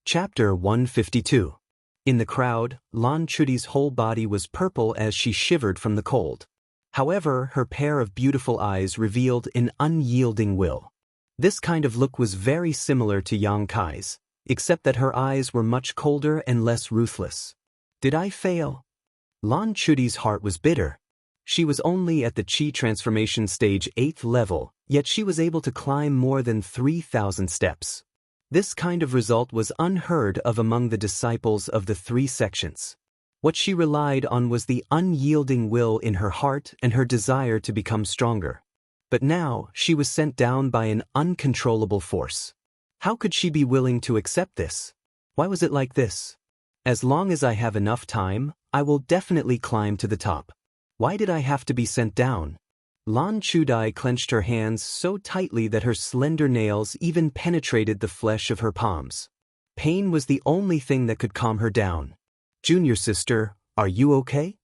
Chapter 152. In the crowd, Lan Chudi's whole body was purple as she shivered from the cold. However, her pair of beautiful eyes revealed an unyielding will. This kind of look was very similar to Yang Kai's, except that her eyes were much colder and less ruthless. Did I fail? Lan Chudi's heart was bitter. She was only at the Qi transformation stage 8th level, yet she was able to climb more than 3,000 steps. This kind of result was unheard of among the disciples of the three sections. What she relied on was the unyielding will in her heart and her desire to become stronger. But now she was sent down by an uncontrollable force. How could she be willing to accept this? Why was it like this? As long as I have enough time, I will definitely climb to the top. Why did I have to be sent down? Lan Chudai clenched her hands so tightly that her slender nails even penetrated the flesh of her palms. Pain was the only thing that could calm her down. Junior sister, are you okay?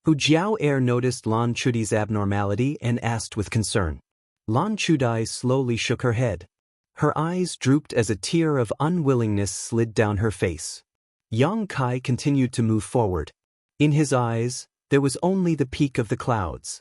Hu Jiao noticed Lan Chudi's abnormality and asked with concern. Lan Chudai slowly shook her head. Her eyes drooped as a tear of unwillingness slid down her face. Yang Kai continued to move forward. In his eyes, there was only the peak of the clouds.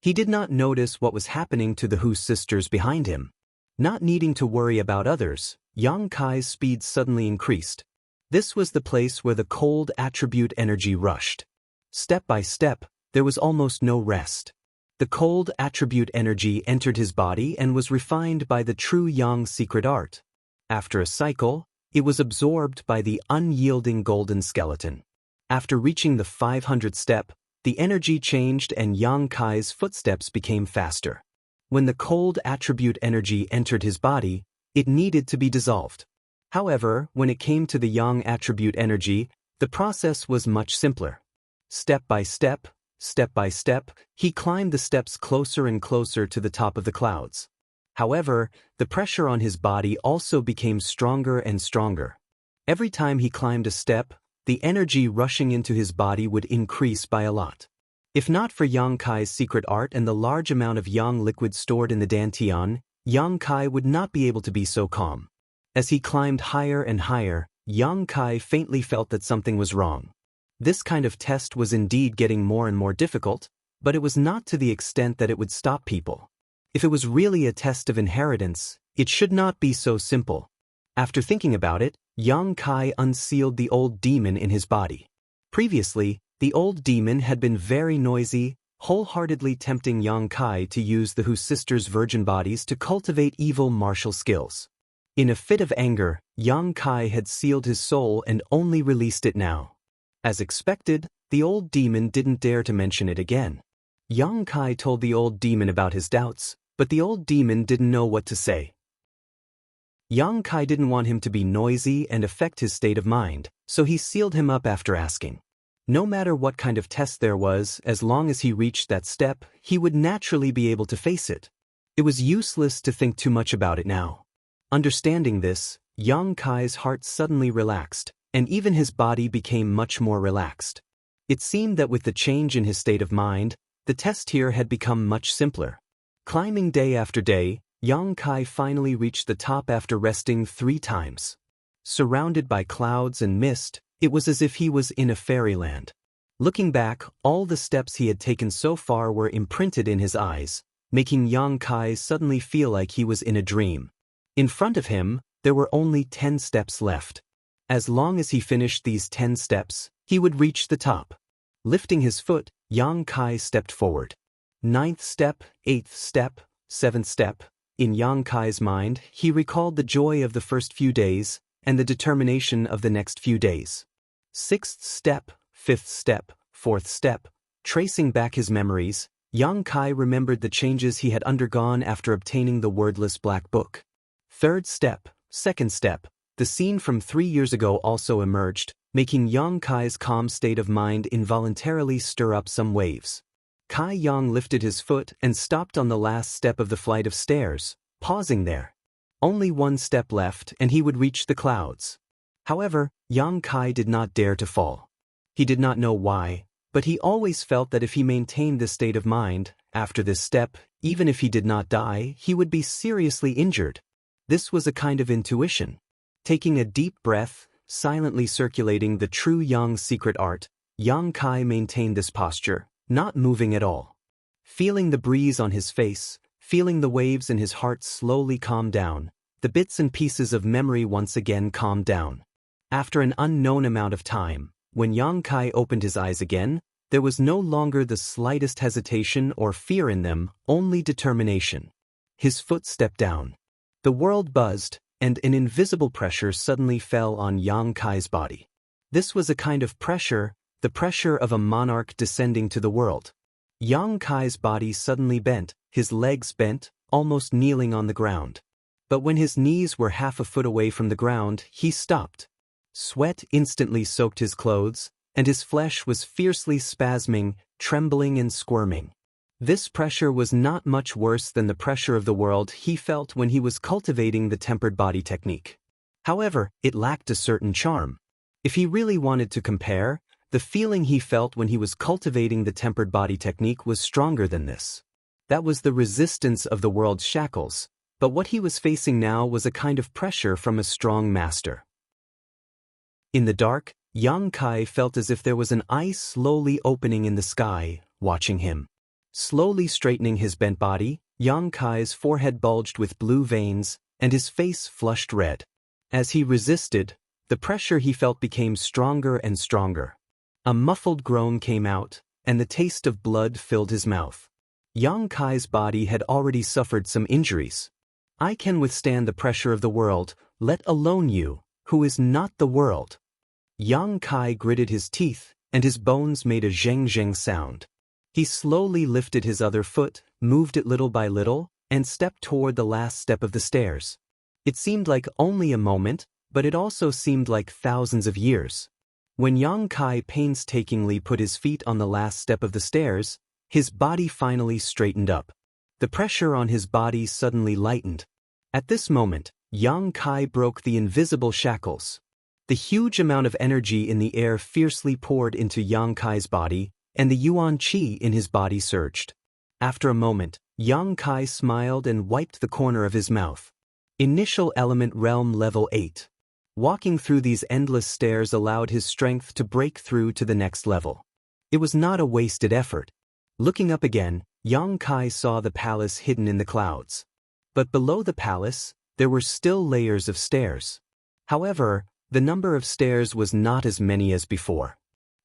He did not notice what was happening to the Hu sisters behind him. Not needing to worry about others, Yang Kai's speed suddenly increased. This was the place where the cold attribute energy rushed. Step by step, there was almost no rest. The cold attribute energy entered his body and was refined by the true Yang secret art. After a cycle, it was absorbed by the unyielding golden skeleton. After reaching the 500th step, the energy changed and Yang Kai's footsteps became faster. When the cold attribute energy entered his body, it needed to be dissolved. However, when it came to the Yang attribute energy, the process was much simpler. Step by step, he climbed the steps closer and closer to the top of the clouds. However, the pressure on his body also became stronger and stronger. Every time he climbed a step, the energy rushing into his body would increase by a lot. If not for Yang Kai's secret art and the large amount of Yang liquid stored in the Dantian, Yang Kai would not be able to be so calm. As he climbed higher and higher, Yang Kai faintly felt that something was wrong. This kind of test was indeed getting more and more difficult, but it was not to the extent that it would stop people. If it was really a test of inheritance, it should not be so simple. After thinking about it, Yang Kai unsealed the old demon in his body. Previously, the old demon had been very noisy, wholeheartedly tempting Yang Kai to use the Hu sisters' virgin bodies to cultivate evil martial skills. In a fit of anger, Yang Kai had sealed his soul and only released it now. As expected, the old demon didn't dare to mention it again. Yang Kai told the old demon about his doubts, but the old demon didn't know what to say. Yang Kai didn't want him to be noisy and affect his state of mind, so he sealed him up after asking. No matter what kind of test there was, as long as he reached that step, he would naturally be able to face it. It was useless to think too much about it now. Understanding this, Yang Kai's heart suddenly relaxed, and even his body became much more relaxed. It seemed that with the change in his state of mind, the test here had become much simpler. Climbing day after day, Yang Kai finally reached the top after resting 3 times. Surrounded by clouds and mist, it was as if he was in a fairyland. Looking back, all the steps he had taken so far were imprinted in his eyes, making Yang Kai suddenly feel like he was in a dream. In front of him, there were only 10 steps left. As long as he finished these 10 steps, he would reach the top. Lifting his foot, Yang Kai stepped forward. 9th step, 8th step, 7th step. In Yang Kai's mind, he recalled the joy of the first few days and the determination of the next few days. 6th step, 5th step, 4th step. Tracing back his memories, Yang Kai remembered the changes he had undergone after obtaining the wordless black book. 3rd step, 2nd step. The scene from 3 years ago also emerged, making Yang Kai's calm state of mind involuntarily stir up some waves. Kai Yang lifted his foot and stopped on the last step of the flight of stairs, pausing there. Only 1 step left and he would reach the clouds. However, Yang Kai did not dare to fall. He did not know why, but he always felt that if he maintained this state of mind, after this step, even if he did not die, he would be seriously injured. This was a kind of intuition. Taking a deep breath, silently circulating the true Yang's secret art. Yang Kai maintained this posture, not moving at all. Feeling the breeze on his face, feeling the waves in his heart slowly calm down, the bits and pieces of memory once again calmed down. After an unknown amount of time, when Yang Kai opened his eyes again, there was no longer the slightest hesitation or fear in them, only determination. His foot stepped down. The world buzzed, and an invisible pressure suddenly fell on Yang Kai's body. This was a kind of pressure, the pressure of a monarch descending to the world. Yang Kai's body suddenly bent, his legs bent, almost kneeling on the ground. But when his knees were half a foot away from the ground, he stopped. Sweat instantly soaked his clothes, and his flesh was fiercely spasming, trembling and squirming. This pressure was not much worse than the pressure of the world he felt when he was cultivating the tempered body technique. However, it lacked a certain charm. If he really wanted to compare, the feeling he felt when he was cultivating the tempered body technique was stronger than this. That was the resistance of the world's shackles, but what he was facing now was a kind of pressure from a strong master. In the dark, Yang Kai felt as if there was an eye slowly opening in the sky, watching him. Slowly straightening his bent body, Yang Kai's forehead bulged with blue veins, and his face flushed red. As he resisted, the pressure he felt became stronger and stronger. A muffled groan came out, and the taste of blood filled his mouth. Yang Kai's body had already suffered some injuries. I can withstand the pressure of the world, let alone you, who is not the world. Yang Kai gritted his teeth, and his bones made a zheng-zheng sound. He slowly lifted his other foot, moved it little by little, and stepped toward the last step of the stairs. It seemed like only a moment, but it also seemed like thousands of years. When Yang Kai painstakingly put his feet on the last step of the stairs, his body finally straightened up. The pressure on his body suddenly lightened. At this moment, Yang Kai broke the invisible shackles. The huge amount of energy in the air fiercely poured into Yang Kai's body, and the yuan qi in his body surged. After a moment, Yang Kai smiled and wiped the corner of his mouth. Initial element realm level 8. Walking through these endless stairs allowed his strength to break through to the next level. It was not a wasted effort. Looking up again, Yang Kai saw the palace hidden in the clouds. But below the palace, there were still layers of stairs. However, the number of stairs was not as many as before.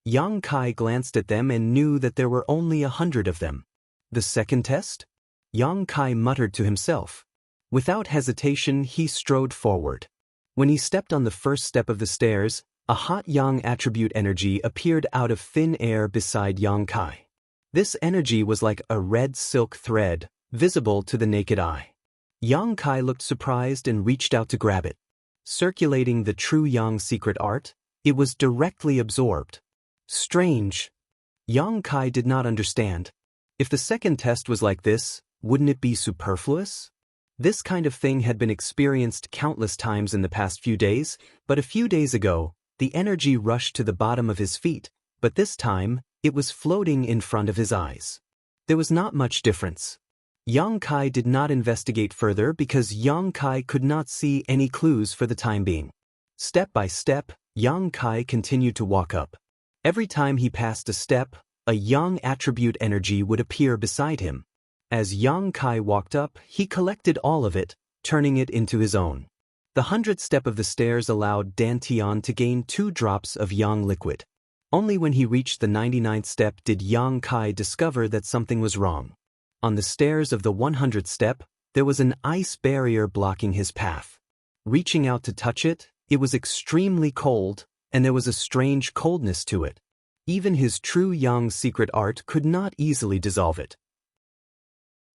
Yang Kai glanced at them and knew that there were only 100 of them. The second test? Yang Kai muttered to himself. Without hesitation, he strode forward. When he stepped on the first step of the stairs, a hot Yang attribute energy appeared out of thin air beside Yang Kai. This energy was like a red silk thread, visible to the naked eye. Yang Kai looked surprised and reached out to grab it. Circulating the true Yang secret art, it was directly absorbed. Strange. Yang Kai did not understand. If the second test was like this, wouldn't it be superfluous? This kind of thing had been experienced countless times in the past few days, but a few days ago, the energy rushed to the bottom of his feet, but this time, it was floating in front of his eyes. There was not much difference. Yang Kai did not investigate further because Yang Kai could not see any clues for the time being. Step by step, Yang Kai continued to walk up. Every time he passed a step, a Yang attribute energy would appear beside him. As Yang Kai walked up, he collected all of it, turning it into his own. The 100th step of the stairs allowed Dantian to gain 2 drops of Yang liquid. Only when he reached the 99th step did Yang Kai discover that something was wrong. On the stairs of the 100th step, there was an ice barrier blocking his path. Reaching out to touch it, it was extremely cold, and there was a strange coldness to it. Even his true Yang secret art could not easily dissolve it.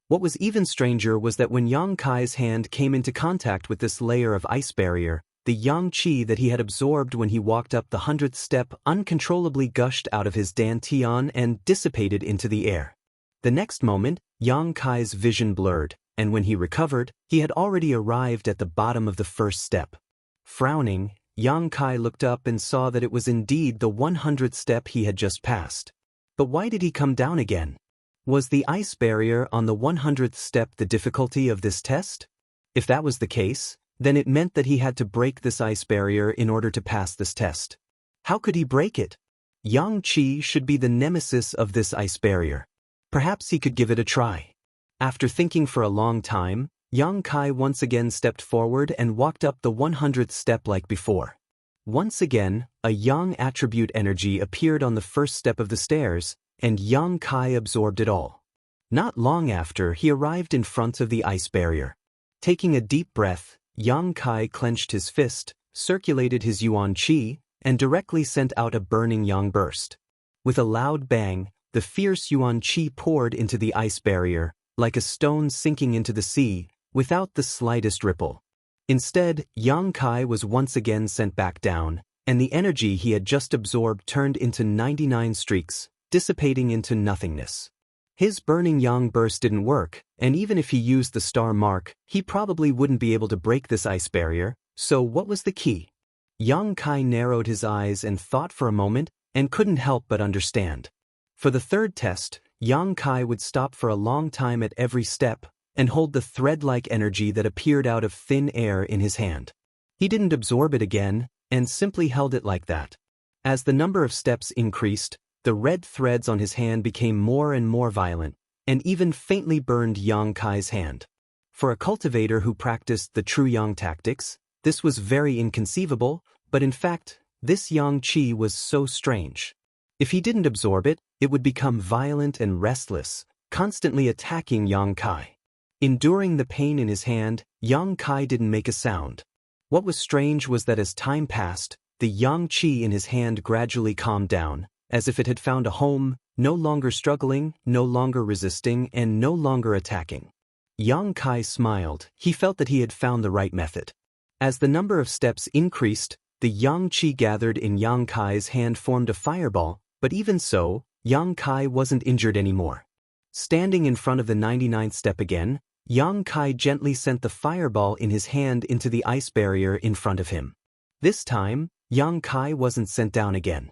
What was even stranger was that when Yang Kai's hand came into contact with this layer of ice barrier, the Yang qi that he had absorbed when he walked up the 100th step uncontrollably gushed out of his dantian and dissipated into the air. The next moment, Yang Kai's vision blurred, and when he recovered, he had already arrived at the bottom of the first step. Frowning, Yang Kai looked up and saw that it was indeed the 100th step he had just passed. But why did he come down again? Was the ice barrier on the 100th step the difficulty of this test? If that was the case, Then it meant that he had to break this ice barrier in order to pass this test. How could he break it? Yang Qi should be the nemesis of this ice barrier. Perhaps he could give it a try. After thinking for a long time, Yang Kai once again stepped forward and walked up the 100th step like before. Once again, a Yang attribute energy appeared on the first step of the stairs, and Yang Kai absorbed it all. Not long after, he arrived in front of the ice barrier. Taking a deep breath, Yang Kai clenched his fist, circulated his Yuan Qi, and directly sent out a burning Yang burst. With a loud bang, the fierce Yuan Qi poured into the ice barrier, like a stone sinking into the sea, without the slightest ripple. Instead, Yang Kai was once again sent back down, and the energy he had just absorbed turned into 99 streaks, dissipating into nothingness. His burning Yang burst didn't work, and even if he used the star mark, he probably wouldn't be able to break this ice barrier, so what was the key? Yang Kai narrowed his eyes and thought for a moment, and couldn't help but understand. For the third test, Yang Kai would stop for a long time at every step, and hold the thread-like energy that appeared out of thin air in his hand. He didn't absorb it again, and simply held it like that. As the number of steps increased, the red threads on his hand became more and more violent, and even faintly burned Yang Kai's hand. For a cultivator who practiced the true Yang tactics, this was very inconceivable, but in fact, this Yang Qi was so strange. If he didn't absorb it, it would become violent and restless, constantly attacking Yang Kai. Enduring the pain in his hand, Yang Kai didn't make a sound. What was strange was that as time passed, the Yang Qi in his hand gradually calmed down, as if it had found a home, no longer struggling, no longer resisting, and no longer attacking. Yang Kai smiled. He felt that he had found the right method. As the number of steps increased, the Yang Qi gathered in Yang Kai's hand formed a fireball, but even so, Yang Kai wasn't injured anymore. Standing in front of the 99th step again, Yang Kai gently sent the fireball in his hand into the ice barrier in front of him. This time, Yang Kai wasn't sent down again.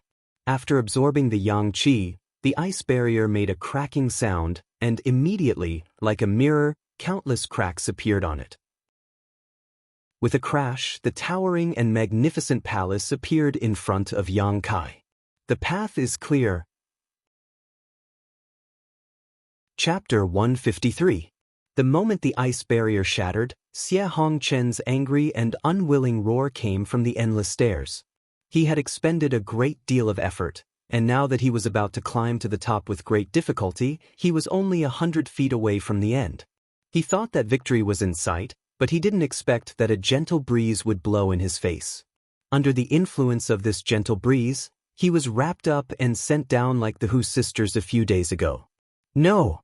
After absorbing the Yang Qi, the ice barrier made a cracking sound, and immediately, like a mirror, countless cracks appeared on it. With a crash, the towering and magnificent palace appeared in front of Yang Kai. The path is clear. Chapter 153. The moment the ice barrier shattered, Xianxia's angry and unwilling roar came from the endless stairs. He had expended a great deal of effort, and now that he was about to climb to the top with great difficulty, he was only 100 feet away from the end. He thought that victory was in sight, but he didn't expect that a gentle breeze would blow in his face. Under the influence of this gentle breeze, he was wrapped up and sent down like the Hu sisters a few days ago. No!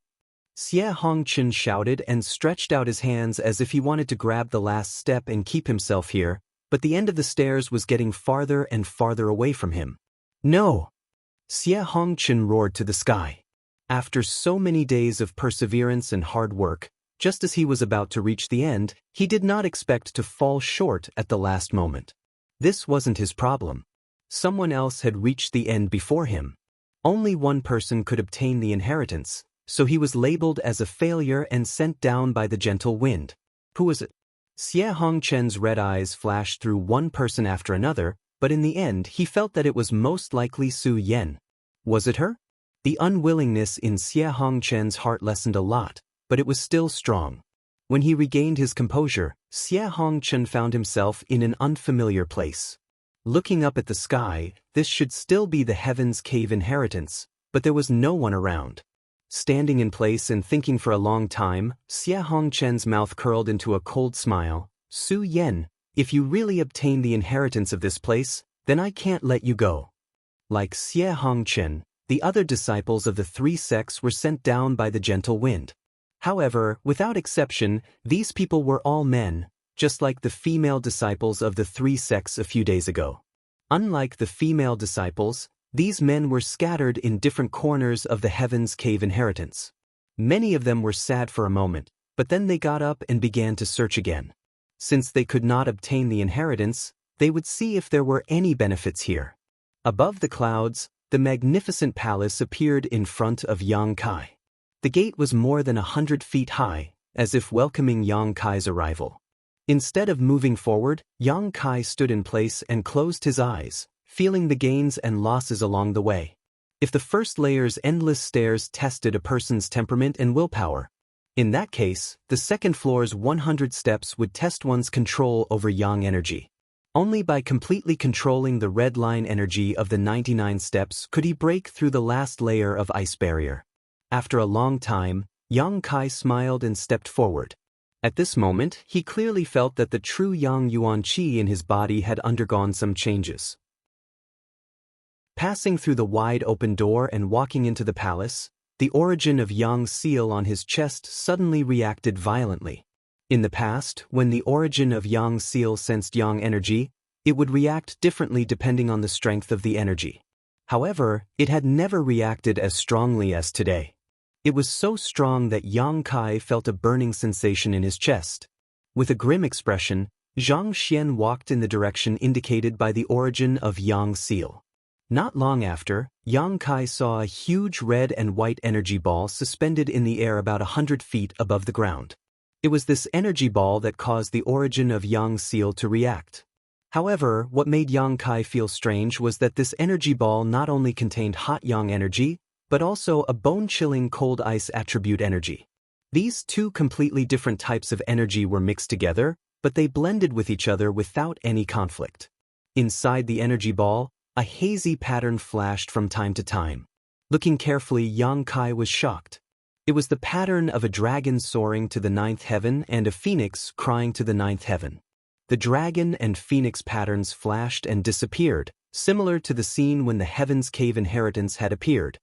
Xianxia shouted and stretched out his hands as if he wanted to grab the last step and keep himself here, but the end of the stairs was getting farther and farther away from him. No! Xianxia roared to the sky. After so many days of perseverance and hard work, just as he was about to reach the end, he did not expect to fall short at the last moment. This wasn't his problem. Someone else had reached the end before him. Only one person could obtain the inheritance, so he was labeled as a failure and sent down by the gentle wind. Who was it? Xianxia's red eyes flashed through one person after another, but in the end he felt that it was most likely Su Yan. Was it her? The unwillingness in Xianxia's heart lessened a lot, but it was still strong. When he regained his composure, Xianxia found himself in an unfamiliar place. Looking up at the sky, this should still be the Heaven's Cave inheritance, but there was no one around. Standing in place and thinking for a long time, Xianxia's mouth curled into a cold smile. Su Yan, if you really obtain the inheritance of this place, then I can't let you go. Like Xianxia, the other disciples of the three sects were sent down by the gentle wind. However, without exception, these people were all men, just like the female disciples of the three sects a few days ago. Unlike the female disciples, these men were scattered in different corners of the Heaven's Cave inheritance. Many of them were sad for a moment, but then they got up and began to search again. Since they could not obtain the inheritance, they would see if there were any benefits here. Above the clouds, the magnificent palace appeared in front of Yang Kai. The gate was more than 100 feet high, as if welcoming Yang Kai's arrival. Instead of moving forward, Yang Kai stood in place and closed his eyes, feeling the gains and losses along the way. If the first layer's endless stairs tested a person's temperament and willpower, in that case, the second floor's 100 steps would test one's control over yang energy. Only by completely controlling the red line energy of the 99 steps could he break through the last layer of ice barrier. After a long time, Yang Kai smiled and stepped forward. At this moment, he clearly felt that the true Yang Yuan Qi in his body had undergone some changes. Passing through the wide open door and walking into the palace, the origin of Yang's seal on his chest suddenly reacted violently. In the past, when the origin of Yang's seal sensed yang energy, it would react differently depending on the strength of the energy. However, it had never reacted as strongly as today. It was so strong that Yang Kai felt a burning sensation in his chest. With a grim expression, Zhang Xian walked in the direction indicated by the origin of Yang's seal. Not long after, Yang Kai saw a huge red and white energy ball suspended in the air about 100 feet above the ground. It was this energy ball that caused the origin of Yang's seal to react. However, what made Yang Kai feel strange was that this energy ball not only contained hot yang energy, but also a bone-chilling cold ice attribute energy. These two completely different types of energy were mixed together, but they blended with each other without any conflict. Inside the energy ball, a hazy pattern flashed from time to time. Looking carefully, Yang Kai was shocked. It was the pattern of a dragon soaring to the 9th heaven and a phoenix crying to the 9th heaven. The dragon and phoenix patterns flashed and disappeared, similar to the scene when the Heaven's Cave inheritance had appeared.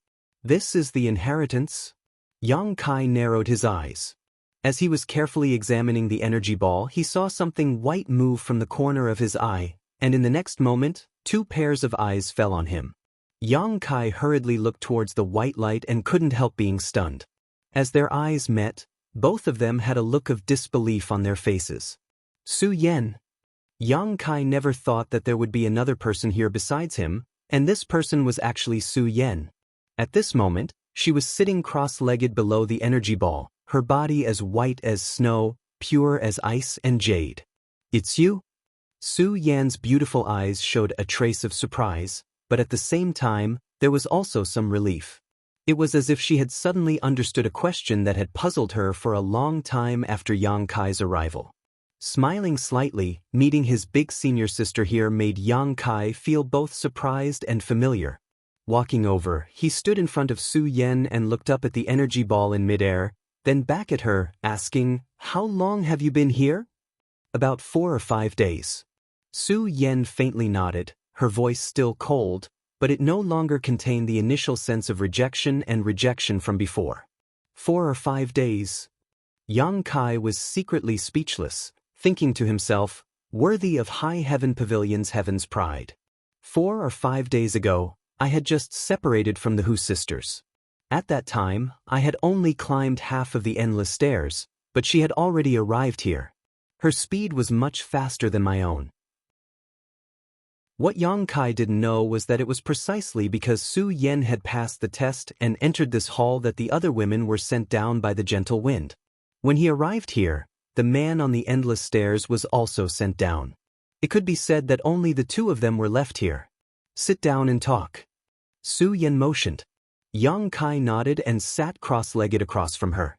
This is the inheritance? Yang Kai narrowed his eyes. As he was carefully examining the energy ball, he saw something white move from the corner of his eye, and in the next moment, 2 pairs of eyes fell on him. Yang Kai hurriedly looked towards the white light and couldn't help being stunned. As their eyes met, both of them had a look of disbelief on their faces. Su Yan. Yang Kai never thought that there would be another person here besides him, and this person was actually Su Yan. At this moment, she was sitting cross-legged below the energy ball, her body as white as snow, pure as ice and jade. It's you? Su Yan's beautiful eyes showed a trace of surprise, but at the same time, there was also some relief. It was as if she had suddenly understood a question that had puzzled her for a long time after Yang Kai's arrival. Smiling slightly, meeting his big senior sister here made Yang Kai feel both surprised and familiar. Walking over, he stood in front of Su Yan and looked up at the energy ball in midair, then back at her, asking, "How long have you been here?" "About 4 or 5 days. Su Yan faintly nodded, her voice still cold, but it no longer contained the initial sense of rejection from before. 4 or 5 days. Yang Kai was secretly speechless, thinking to himself, worthy of High Heaven Pavilion's heaven's pride. 4 or 5 days ago, I had just separated from the Hu sisters. At that time, I had only climbed half of the endless stairs, but she had already arrived here. Her speed was much faster than my own. What Yang Kai didn't know was that it was precisely because Su Yan had passed the test and entered this hall that the other women were sent down by the gentle wind. When he arrived here, the man on the endless stairs was also sent down. It could be said that only the 2 of them were left here. Sit down and talk. Su Yan motioned. Yang Kai nodded and sat cross-legged across from her.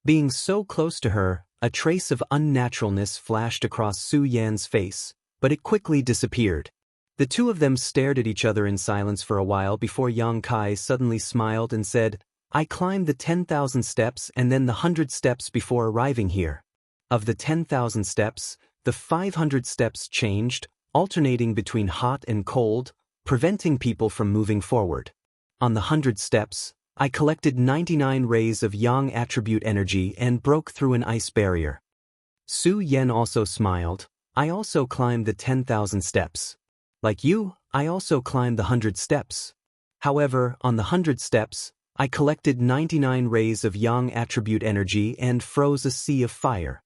Being so close to her, a trace of unnaturalness flashed across Su Yan's face, but it quickly disappeared. The 2 of them stared at each other in silence for a while before Yang Kai suddenly smiled and said, "I climbed the 10,000 steps and then the 100 steps before arriving here. Of the 10,000 steps, the 500 steps changed, alternating between hot and cold, preventing people from moving forward. On the 100 steps, I collected 99 rays of yang attribute energy and broke through an ice barrier." Su Yan also smiled. "I also climbed the 10,000 steps. Like you, I also climbed the 100 steps. However, on the 100 steps, I collected 99 rays of yang attribute energy and froze a sea of fire."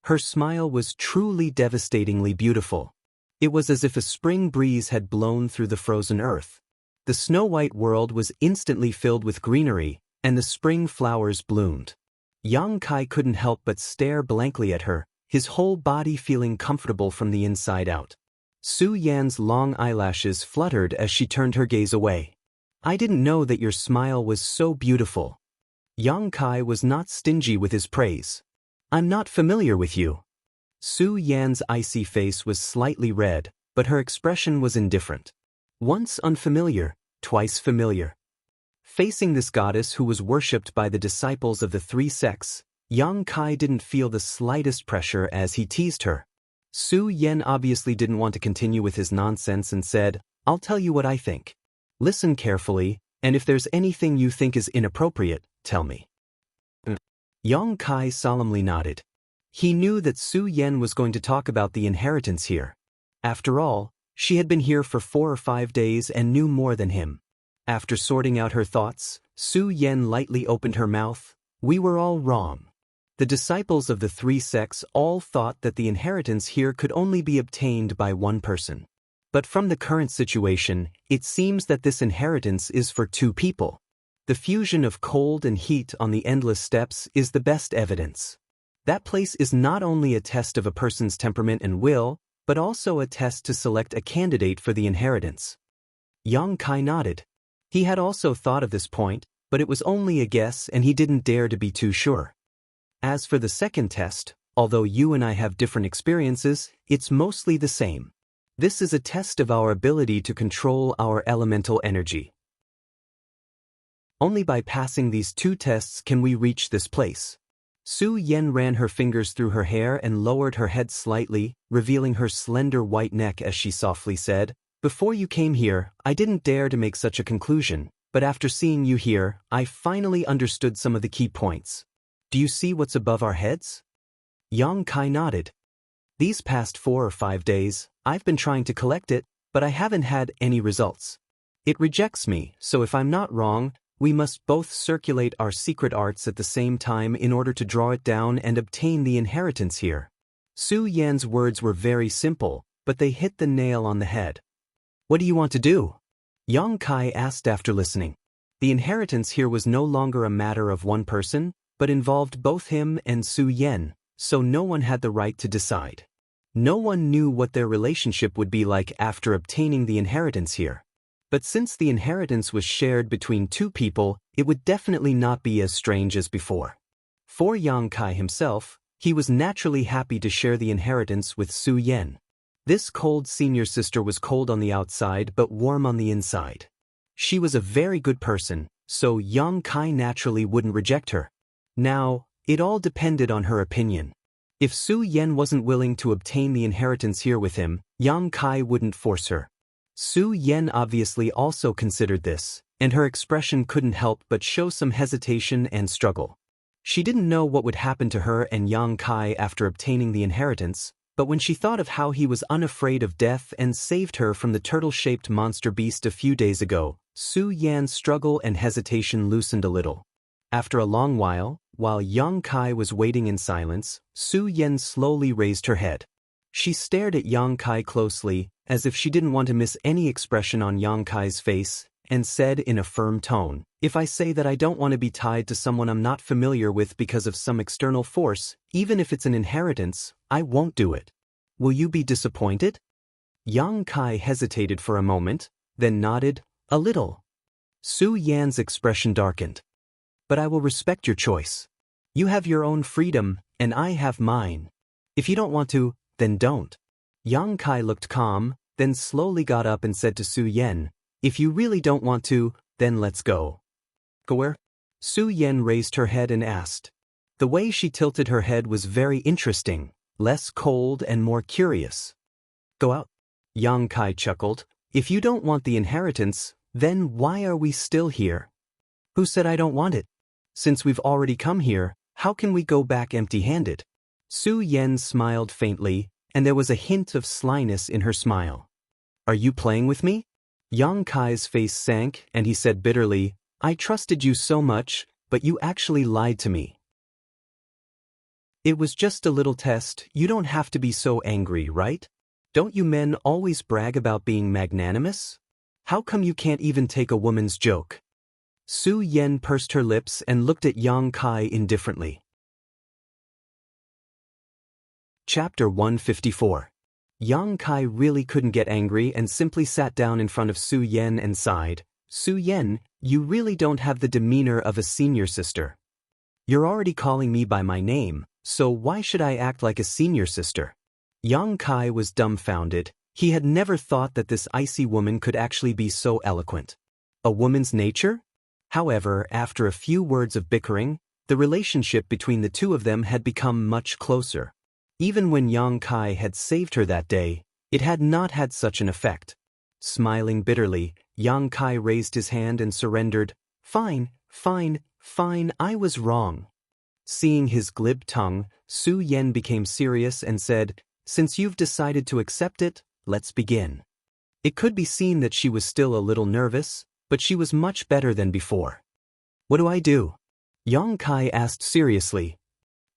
Her smile was truly devastatingly beautiful. It was as if a spring breeze had blown through the frozen earth. The snow-white world was instantly filled with greenery, and the spring flowers bloomed. Yang Kai couldn't help but stare blankly at her, his whole body feeling comfortable from the inside out. Su Yan's long eyelashes fluttered as she turned her gaze away. I didn't know that your smile was so beautiful. Yang Kai was not stingy with his praise. I'm not familiar with you. Su Yan's icy face was slightly red, but her expression was indifferent. Once unfamiliar, twice familiar. Facing this goddess who was worshipped by the disciples of the three sects, Yang Kai didn't feel the slightest pressure as he teased her. Su Yan obviously didn't want to continue with his nonsense and said, I'll tell you what I think. Listen carefully, and if there's anything you think is inappropriate, tell me. Yang Kai solemnly nodded. He knew that Su Yan was going to talk about the inheritance here. After all, she had been here for 4 or 5 days and knew more than him. After sorting out her thoughts, Su Yan lightly opened her mouth. We were all wrong. The disciples of the three sects all thought that the inheritance here could only be obtained by one person. But from the current situation, it seems that this inheritance is for 2 people. The fusion of cold and heat on the endless steppes is the best evidence. That place is not only a test of a person's temperament and will, but also a test to select a candidate for the inheritance. Yang Kai nodded. He had also thought of this point, but it was only a guess and he didn't dare to be too sure. As for the second test, although you and I have different experiences, it's mostly the same. This is a test of our ability to control our elemental energy. Only by passing these 2 tests can we reach this place. Su Yan ran her fingers through her hair and lowered her head slightly, revealing her slender white neck as she softly said, Before you came here, I didn't dare to make such a conclusion, but after seeing you here, I finally understood some of the key points. Do you see what's above our heads? Yang Kai nodded. These past 4 or 5 days, I've been trying to collect it, but I haven't had any results. It rejects me, so if I'm not wrong, we must both circulate our secret arts at the same time in order to draw it down and obtain the inheritance here. Su Yan's words were very simple, but they hit the nail on the head. What do you want to do? Yang Kai asked after listening. The inheritance here was no longer a matter of one person, but involved both him and Su Yan, so no one had the right to decide. No one knew what their relationship would be like after obtaining the inheritance here. But since the inheritance was shared between 2 people, it would definitely not be as strange as before. For Yang Kai himself, he was naturally happy to share the inheritance with Su Yan. This cold senior sister was cold on the outside but warm on the inside. She was a very good person, so Yang Kai naturally wouldn't reject her. Now, it all depended on her opinion. If Su Yan wasn't willing to obtain the inheritance here with him, Yang Kai wouldn't force her. Su Yan obviously also considered this, and her expression couldn't help but show some hesitation and struggle. She didn't know what would happen to her and Yang Kai after obtaining the inheritance, but when she thought of how he was unafraid of death and saved her from the turtle-shaped monster beast a few days ago, Su Yan's struggle and hesitation loosened a little. After a long while Yang Kai was waiting in silence, Su Yan slowly raised her head. She stared at Yang Kai closely, as if she didn't want to miss any expression on Yang Kai's face, and said in a firm tone, If I say that I don't want to be tied to someone I'm not familiar with because of some external force, even if it's an inheritance, I won't do it. Will you be disappointed? Yang Kai hesitated for a moment, then nodded, a little. Su Yan's expression darkened. But I will respect your choice. You have your own freedom, and I have mine. If you don't want to, then don't. Yang Kai looked calm, then slowly got up and said to Su Yan, If you really don't want to, then let's go. Go where? Su Yan raised her head and asked. The way she tilted her head was very interesting, less cold and more curious. Go out? Yang Kai chuckled. If you don't want the inheritance, then why are we still here? Who said I don't want it? Since we've already come here, how can we go back empty-handed? Su Yan smiled faintly, and there was a hint of slyness in her smile. Are you playing with me? Yang Kai's face sank, and he said bitterly, I trusted you so much, but you actually lied to me. It was just a little test, you don't have to be so angry, right? Don't you men always brag about being magnanimous? How come you can't even take a woman's joke? Su Yan pursed her lips and looked at Yang Kai indifferently. Chapter 154. Yang Kai really couldn't get angry and simply sat down in front of Su Yan and sighed. Su Yan, you really don't have the demeanor of a senior sister. You're already calling me by my name, so why should I act like a senior sister? Yang Kai was dumbfounded. He had never thought that this icy woman could actually be so eloquent. A woman's nature? However, after a few words of bickering, the relationship between the two of them had become much closer. Even when Yang Kai had saved her that day, it had not had such an effect. Smiling bitterly, Yang Kai raised his hand and surrendered. Fine, I was wrong. Seeing his glib tongue, Su Yan became serious and said, since you've decided to accept it, let's begin. It could be seen that she was still a little nervous, but she was much better than before. What do I do? Yang Kai asked seriously.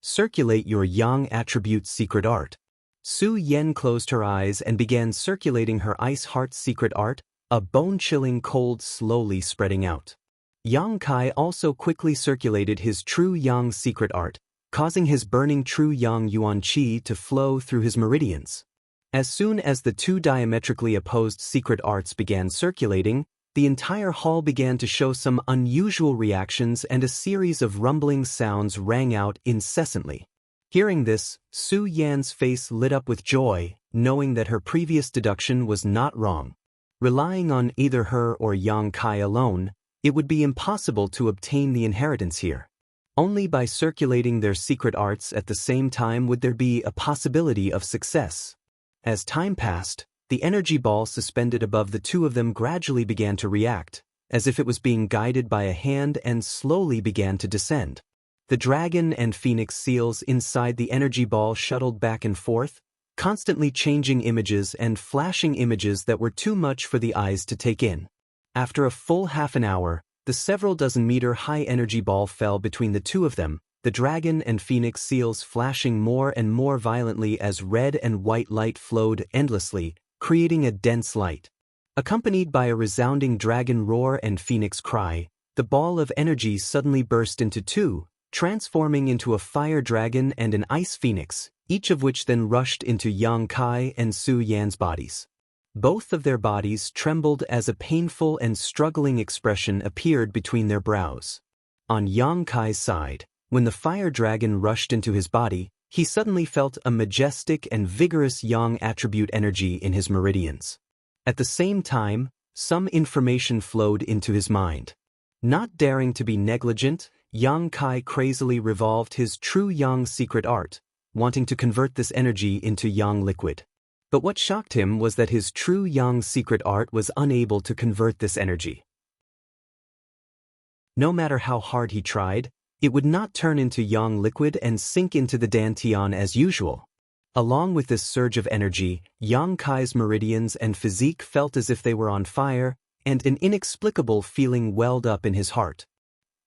Circulate your Yang attribute secret art. Su Yan closed her eyes and began circulating her ice heart secret art, a bone-chilling cold slowly spreading out. Yang Kai also quickly circulated his true Yang secret art, causing his burning true Yang Yuan Qi to flow through his meridians. As soon as the two diametrically opposed secret arts began circulating, the entire hall began to show some unusual reactions and a series of rumbling sounds rang out incessantly. Hearing this, Su Yan's face lit up with joy, knowing that her previous deduction was not wrong. Relying on either her or Yang Kai alone, it would be impossible to obtain the inheritance here. Only by circulating their secret arts at the same time would there be a possibility of success. As time passed, the energy ball suspended above the two of them gradually began to react, as if it was being guided by a hand, and slowly began to descend. The dragon and phoenix seals inside the energy ball shuttled back and forth, constantly changing images and flashing images that were too much for the eyes to take in. After a full half an hour, the several dozen meter high energy ball fell between the two of them, the dragon and phoenix seals flashing more and more violently as red and white light flowed endlessly, creating a dense light. Accompanied by a resounding dragon roar and phoenix cry, the ball of energy suddenly burst into two, transforming into a fire dragon and an ice phoenix, each of which then rushed into Yang Kai and Su Yan's bodies. Both of their bodies trembled as a painful and struggling expression appeared between their brows. On Yang Kai's side, when the fire dragon rushed into his body, he suddenly felt a majestic and vigorous Yang attribute energy in his meridians. At the same time, some information flowed into his mind. Not daring to be negligent, Yang Kai crazily revolved his true Yang secret art, wanting to convert this energy into Yang liquid. But what shocked him was that his true Yang secret art was unable to convert this energy. No matter how hard he tried, it would not turn into Yang liquid and sink into the dantian as usual. Along with this surge of energy, Yang Kai's meridians and physique felt as if they were on fire, and an inexplicable feeling welled up in his heart.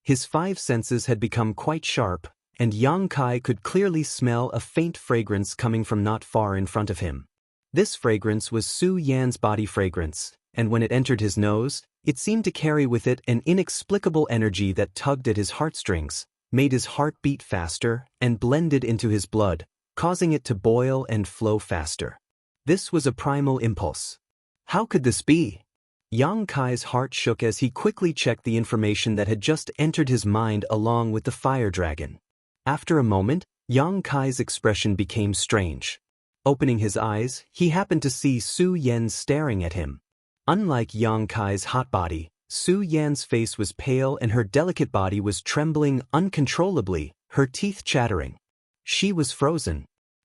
His five senses had become quite sharp, and Yang Kai could clearly smell a faint fragrance coming from not far in front of him. This fragrance was Su Yan's body fragrance, and when it entered his nose, it seemed to carry with it an inexplicable energy that tugged at his heartstrings, made his heart beat faster, and blended into his blood, causing it to boil and flow faster. This was a primal impulse. How could this be? Yang Kai's heart shook as he quickly checked the information that had just entered his mind along with the fire dragon. After a moment, Yang Kai's expression became strange. Opening his eyes, he happened to see Su Yan staring at him. Unlike Yang Kai's hot body, Su Yan's face was pale and her delicate body was trembling uncontrollably, her teeth chattering. She was frozen.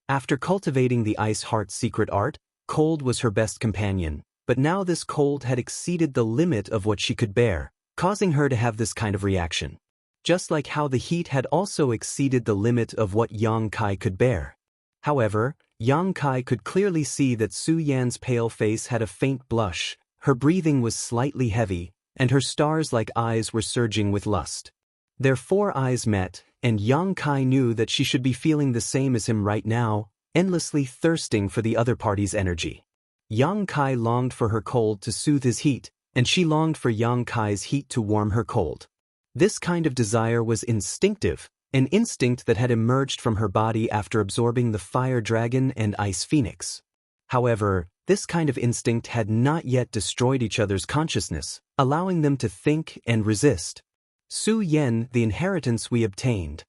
After cultivating the ice heart secret art, cold was her best companion, but now this cold had exceeded the limit of what she could bear, causing her to have this kind of reaction. Just like how the heat had also exceeded the limit of what Yang Kai could bear. However, Yang Kai could clearly see that Su Yan's pale face had a faint blush, her breathing was slightly heavy, and her stars-like eyes were surging with lust. Their four eyes met, and Yang Kai knew that she should be feeling the same as him right now, endlessly thirsting for the other party's energy. Yang Kai longed for her cold to soothe his heat, and she longed for Yang Kai's heat to warm her cold. This kind of desire was instinctive, an instinct that had emerged from her body after absorbing the fire dragon and ice phoenix. However, this kind of instinct had not yet destroyed each other's consciousness, allowing them to think and resist. Su Yan, the inheritance we obtained.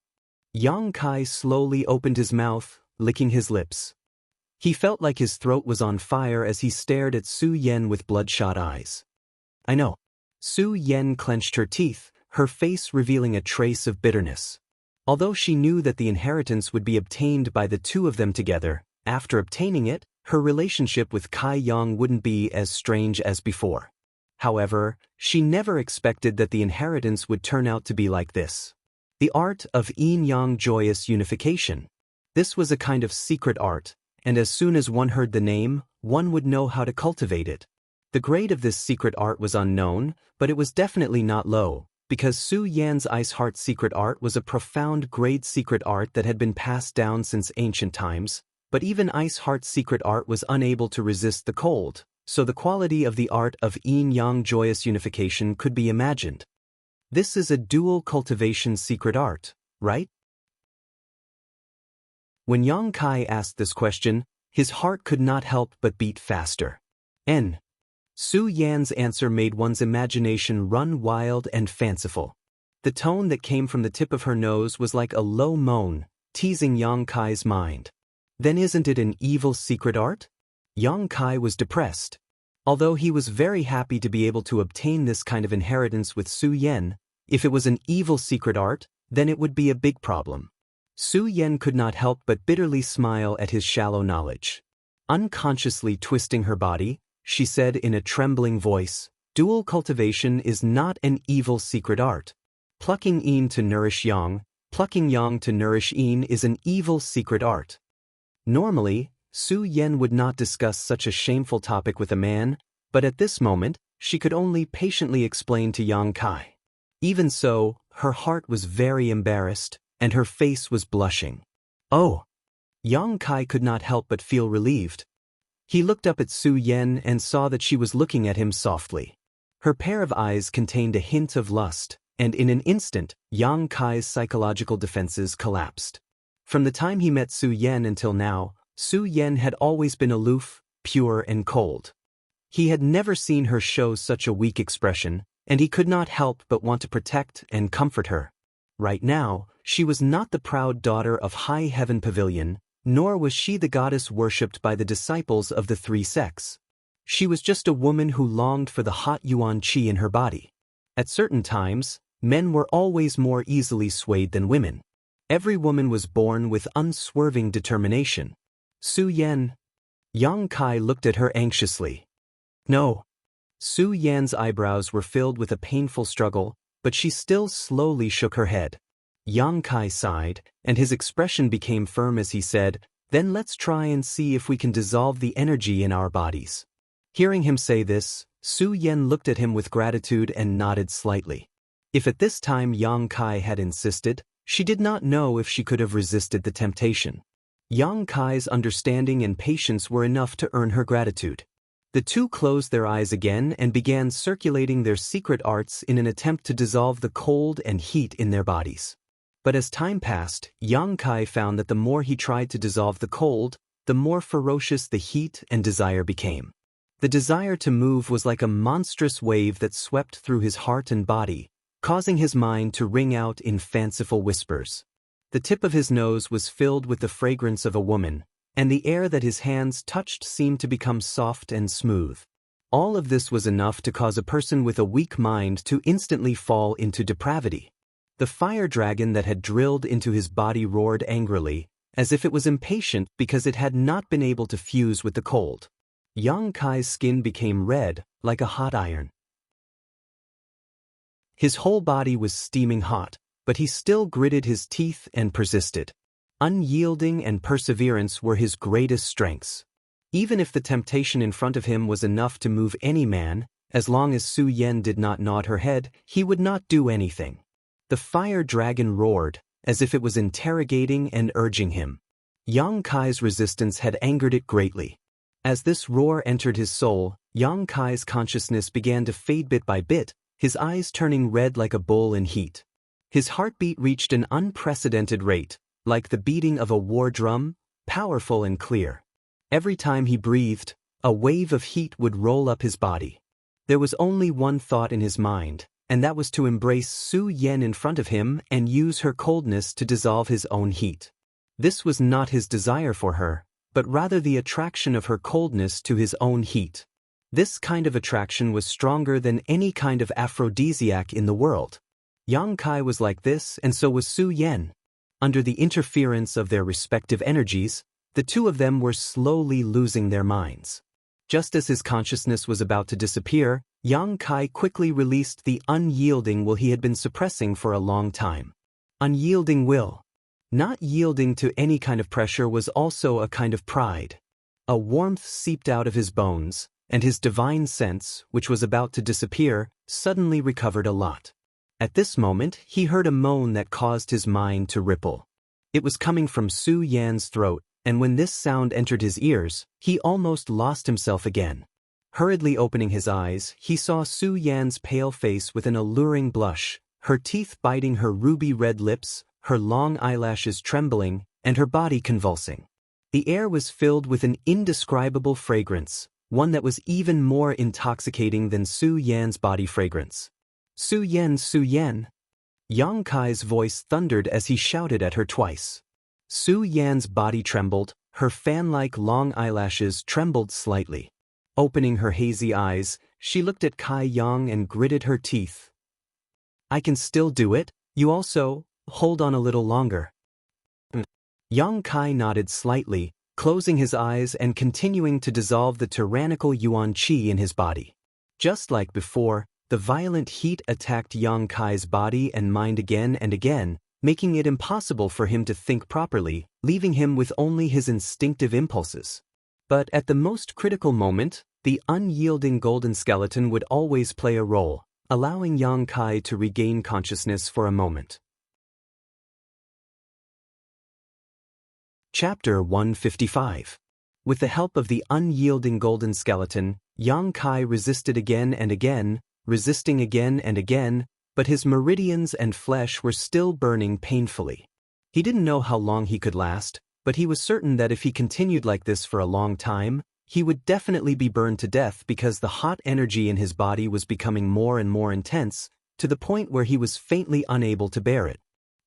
Yang Kai slowly opened his mouth, licking his lips. He felt like his throat was on fire as he stared at Su Yan with bloodshot eyes. I know. Su Yan clenched her teeth, her face revealing a trace of bitterness. Although she knew that the inheritance would be obtained by the two of them together, after obtaining it, her relationship with Kai Yang wouldn't be as strange as before. However, she never expected that the inheritance would turn out to be like this. The art of yin-yang joyous unification. This was a kind of secret art, and as soon as one heard the name, one would know how to cultivate it. The grade of this secret art was unknown, but it was definitely not low, because Su Yan's Ice Heart secret art was a profound grade secret art that had been passed down since ancient times, but even Ice Heart's secret art was unable to resist the cold, so the quality of the art of yin-yang joyous unification could be imagined. This is a dual cultivation secret art, right? When Yang Kai asked this question, his heart could not help but beat faster. Su Yan's answer made one's imagination run wild and fanciful. The tone that came from the tip of her nose was like a low moan, teasing Yang Kai's mind. Then isn't it an evil secret art? Yang Kai was depressed. Although he was very happy to be able to obtain this kind of inheritance with Su Yan, if it was an evil secret art, then it would be a big problem. Su Yan could not help but bitterly smile at his shallow knowledge. Unconsciously twisting her body, she said in a trembling voice, "Dual cultivation is not an evil secret art. Plucking yin to nourish yang, plucking yang to nourish yin is an evil secret art." Normally, Su Yan would not discuss such a shameful topic with a man, but at this moment, she could only patiently explain to Yang Kai. Even so, her heart was very embarrassed, and her face was blushing. Oh! Yang Kai could not help but feel relieved. He looked up at Su Yan and saw that she was looking at him softly. Her pair of eyes contained a hint of lust, and in an instant, Yang Kai's psychological defenses collapsed. From the time he met Su Yan until now, Su Yan had always been aloof, pure and cold. He had never seen her show such a weak expression, and he could not help but want to protect and comfort her. Right now, she was not the proud daughter of High Heaven Pavilion, nor was she the goddess worshipped by the disciples of the three sects. She was just a woman who longed for the hot yuan qi in her body. At certain times, men were always more easily swayed than women. Every woman was born with unswerving determination. Su Yan. Yang Kai looked at her anxiously. No. Su Yan's eyebrows were filled with a painful struggle, but she still slowly shook her head. Yang Kai sighed, and his expression became firm as he said, "Then let's try and see if we can dissolve the energy in our bodies." Hearing him say this, Su Yan looked at him with gratitude and nodded slightly. If at this time Yang Kai had insisted, she did not know if she could have resisted the temptation. Yang Kai's understanding and patience were enough to earn her gratitude. The two closed their eyes again and began circulating their secret arts in an attempt to dissolve the cold and heat in their bodies. But as time passed, Yang Kai found that the more he tried to dissolve the cold, the more ferocious the heat and desire became. The desire to move was like a monstrous wave that swept through his heart and body, causing his mind to ring out in fanciful whispers. The tip of his nose was filled with the fragrance of a woman, and the air that his hands touched seemed to become soft and smooth. All of this was enough to cause a person with a weak mind to instantly fall into depravity. The fire dragon that had drilled into his body roared angrily, as if it was impatient because it had not been able to fuse with the cold. Yang Kai's skin became red, like a hot iron. His whole body was steaming hot, but he still gritted his teeth and persisted. Unyielding and perseverance were his greatest strengths. Even if the temptation in front of him was enough to move any man, as long as Su Yan did not nod her head, he would not do anything. The fire dragon roared, as if it was interrogating and urging him. Yang Kai's resistance had angered it greatly. As this roar entered his soul, Yang Kai's consciousness began to fade bit by bit, his eyes turning red like a bull in heat. His heartbeat reached an unprecedented rate, like the beating of a war drum, powerful and clear. Every time he breathed, a wave of heat would roll up his body. There was only one thought in his mind, and that was to embrace Su Yan in front of him and use her coldness to dissolve his own heat. This was not his desire for her, but rather the attraction of her coldness to his own heat. This kind of attraction was stronger than any kind of aphrodisiac in the world. Yang Kai was like this, and so was Su Yan. Under the interference of their respective energies, the two of them were slowly losing their minds. Just as his consciousness was about to disappear, Yang Kai quickly released the unyielding will he had been suppressing for a long time. Unyielding will. Not yielding to any kind of pressure was also a kind of pride. A warmth seeped out of his bones, and his divine sense, which was about to disappear, suddenly recovered a lot. At this moment, he heard a moan that caused his mind to ripple. It was coming from Su Yan's throat, and when this sound entered his ears, he almost lost himself again. Hurriedly opening his eyes, he saw Su Yan's pale face with an alluring blush, her teeth biting her ruby-red lips, her long eyelashes trembling, and her body convulsing. The air was filled with an indescribable fragrance, one that was even more intoxicating than Su Yan's body fragrance. Su Yan, Su Yan! Yang Kai's voice thundered as he shouted at her twice. Su Yan's body trembled, her fan-like long eyelashes trembled slightly. Opening her hazy eyes, she looked at Kai Yang and gritted her teeth. "I can still do it, you also, hold on a little longer." Yang Kai nodded slightly, closing his eyes and continuing to dissolve the tyrannical yuan qi in his body. Just like before, the violent heat attacked Yang Kai's body and mind again and again, making it impossible for him to think properly, leaving him with only his instinctive impulses. But at the most critical moment, the unyielding golden skeleton would always play a role, allowing Yang Kai to regain consciousness for a moment. Chapter 155. With the help of the unyielding golden skeleton, Yang Kai resisted again and again, resisting again and again, but his meridians and flesh were still burning painfully. He didn't know how long he could last, but he was certain that if he continued like this for a long time, he would definitely be burned to death because the hot energy in his body was becoming more and more intense, to the point where he was faintly unable to bear it.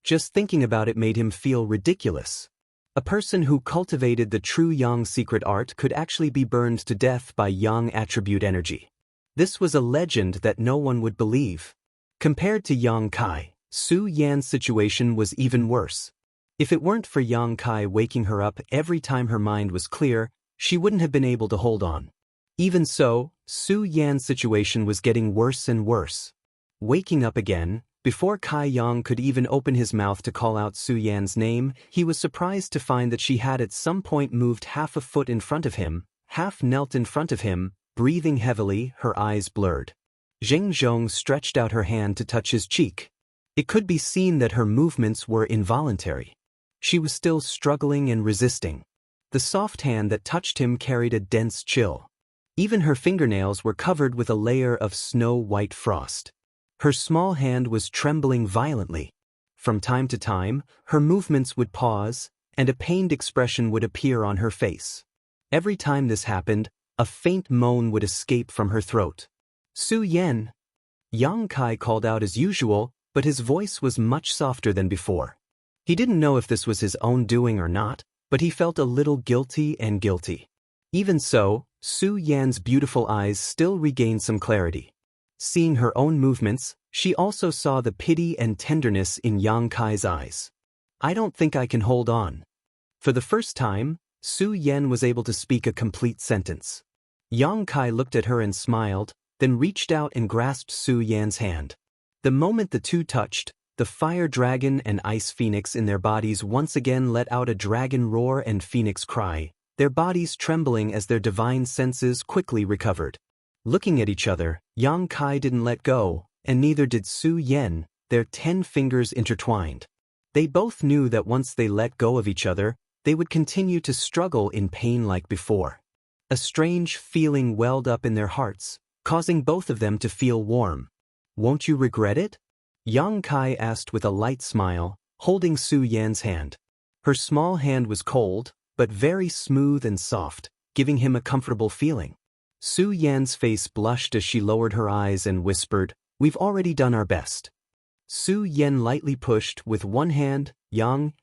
Just thinking about it made him feel ridiculous. A person who cultivated the true Yang secret art could actually be burned to death by Yang attribute energy. This was a legend that no one would believe. Compared to Yang Kai, Su Yan's situation was even worse. If it weren't for Yang Kai waking her up every time her mind was clear, she wouldn't have been able to hold on. Even so, Su Yan's situation was getting worse and worse. Waking up again, before Kai Yang could even open his mouth to call out Su Yan's name, he was surprised to find that she had at some point moved half a foot in front of him, half knelt in front of him, breathing heavily, her eyes blurred. Zheng Zhong stretched out her hand to touch his cheek. It could be seen that her movements were involuntary. She was still struggling and resisting. The soft hand that touched him carried a dense chill. Even her fingernails were covered with a layer of snow-white frost. Her small hand was trembling violently. From time to time, her movements would pause, and a pained expression would appear on her face. Every time this happened, a faint moan would escape from her throat. "Su Yan!" Yang Kai called out as usual, but his voice was much softer than before. He didn't know if this was his own doing or not, but he felt a little guilty and guilty. Even so, Su Yan's beautiful eyes still regained some clarity. Seeing her own movements, she also saw the pity and tenderness in Yang Kai's eyes. "I don't think I can hold on." For the first time, Su Yan was able to speak a complete sentence. Yang Kai looked at her and smiled, then reached out and grasped Su Yan's hand. The moment the two touched, the fire dragon and ice phoenix in their bodies once again let out a dragon roar and phoenix cry, their bodies trembling as their divine senses quickly recovered. Looking at each other, Yang Kai didn't let go, and neither did Su Yan, their 10 fingers intertwined. They both knew that once they let go of each other, they would continue to struggle in pain like before. A strange feeling welled up in their hearts, causing both of them to feel warm. "Won't you regret it?" Yang Kai asked with a light smile, holding Su Yan's hand. Her small hand was cold, but very smooth and soft, giving him a comfortable feeling. Su Yan's face blushed as she lowered her eyes and whispered, "We've already done our best." Su Yan lightly pushed with one hand, Yang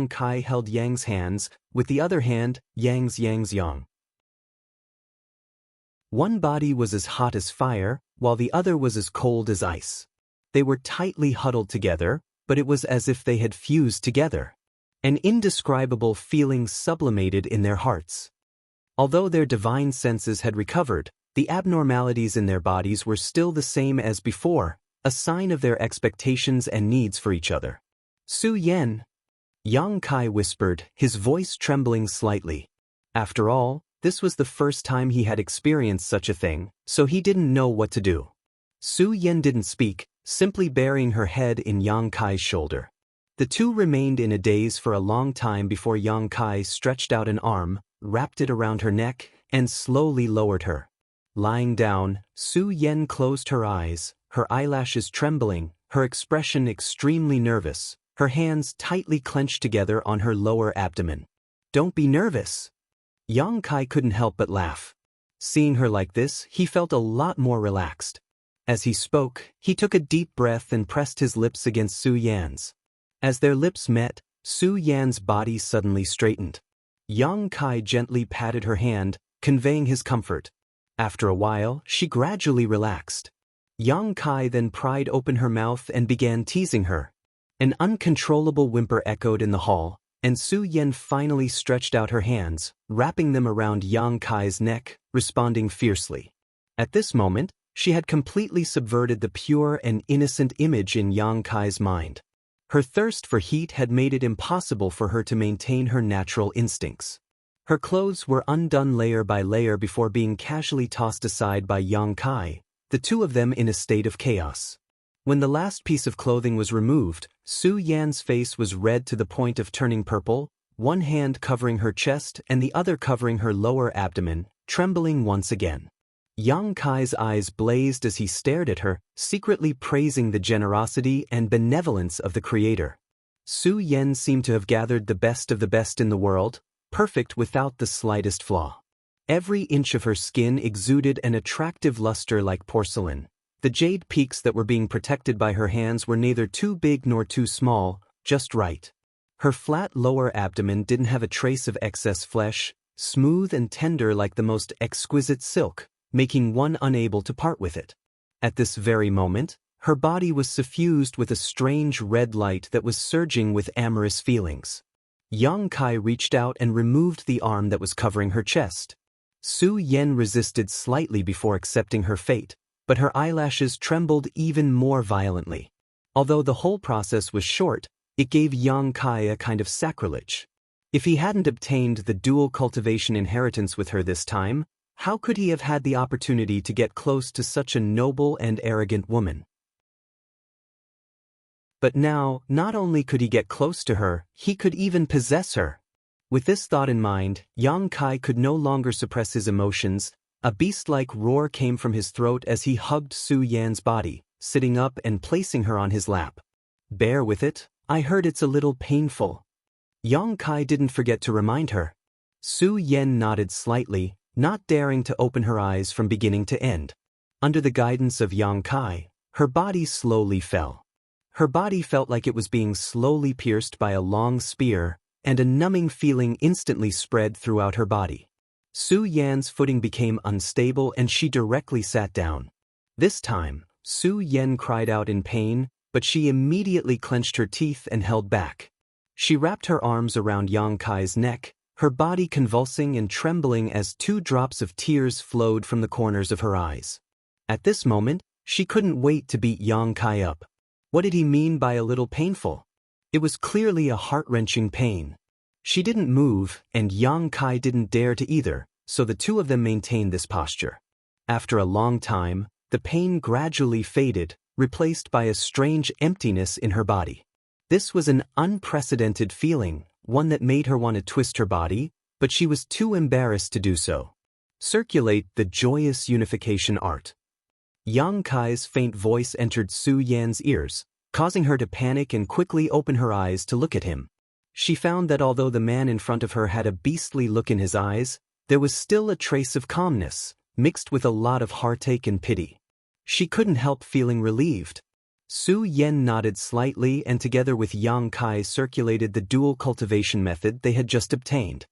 Kai held Yang's hands, with the other hand, Yang's Yang. One body was as hot as fire, while the other was as cold as ice. They were tightly huddled together, but it was as if they had fused together. An indescribable feeling sublimated in their hearts. Although their divine senses had recovered, the abnormalities in their bodies were still the same as before, a sign of their expectations and needs for each other. "Su Yan," Yang Kai whispered, his voice trembling slightly. After all, this was the first time he had experienced such a thing, so he didn't know what to do. Su Yan didn't speak, simply burying her head in Yang Kai's shoulder. The two remained in a daze for a long time before Yang Kai stretched out an arm, wrapped it around her neck, and slowly lowered her. Lying down, Su Yan closed her eyes, her eyelashes trembling, her expression extremely nervous, her hands tightly clenched together on her lower abdomen. "Don't be nervous." Yang Kai couldn't help but laugh. Seeing her like this, he felt a lot more relaxed. As he spoke, he took a deep breath and pressed his lips against Su Yan's. As their lips met, Su Yan's body suddenly straightened. Yang Kai gently patted her hand, conveying his comfort. After a while, she gradually relaxed. Yang Kai then pried open her mouth and began teasing her. An uncontrollable whimper echoed in the hall, and Su Yan finally stretched out her hands, wrapping them around Yang Kai's neck, responding fiercely. At this moment, she had completely subverted the pure and innocent image in Yang Kai's mind. Her thirst for heat had made it impossible for her to maintain her natural instincts. Her clothes were undone layer by layer before being casually tossed aside by Yang Kai, the two of them in a state of chaos. When the last piece of clothing was removed, Su Yan's face was red to the point of turning purple, one hand covering her chest and the other covering her lower abdomen, trembling once again. Yang Kai's eyes blazed as he stared at her, secretly praising the generosity and benevolence of the Creator. Su Yan seemed to have gathered the best of the best in the world, perfect without the slightest flaw. Every inch of her skin exuded an attractive luster like porcelain. The jade peaks that were being protected by her hands were neither too big nor too small, just right. Her flat lower abdomen didn't have a trace of excess flesh, smooth and tender like the most exquisite silk, making one unable to part with it. At this very moment, her body was suffused with a strange red light that was surging with amorous feelings. Yang Kai reached out and removed the arm that was covering her chest. Su Yan resisted slightly before accepting her fate, but her eyelashes trembled even more violently. Although the whole process was short, it gave Yang Kai a kind of sacrilege. If he hadn't obtained the dual cultivation inheritance with her this time, how could he have had the opportunity to get close to such a noble and arrogant woman? But now, not only could he get close to her, he could even possess her. With this thought in mind, Yang Kai could no longer suppress his emotions. A beast-like roar came from his throat as he hugged Su Yan's body, sitting up and placing her on his lap. "Bear with it, I heard it's a little painful." Yang Kai didn't forget to remind her. Su Yan nodded slightly, not daring to open her eyes from beginning to end. Under the guidance of Yang Kai, her body slowly fell. Her body felt like it was being slowly pierced by a long spear, and a numbing feeling instantly spread throughout her body. Su Yan's footing became unstable and she directly sat down. This time, Su Yan cried out in pain, but she immediately clenched her teeth and held back. She wrapped her arms around Yang Kai's neck, her body convulsing and trembling as 2 drops of tears flowed from the corners of her eyes. At this moment, she couldn't wait to beat Yang Kai up. What did he mean by a little painful? It was clearly a heart-wrenching pain. She didn't move, and Yang Kai didn't dare to either, so the two of them maintained this posture. After a long time, the pain gradually faded, replaced by a strange emptiness in her body. This was an unprecedented feeling, one that made her want to twist her body, but she was too embarrassed to do so. Circulate the joyous unification art. Yang Kai's faint voice entered Su Yan's ears, causing her to panic and quickly open her eyes to look at him. She found that although the man in front of her had a beastly look in his eyes, there was still a trace of calmness, mixed with a lot of heartache and pity. She couldn't help feeling relieved. Su Yan nodded slightly and together with Yang Kai circulated the dual cultivation method they had just obtained.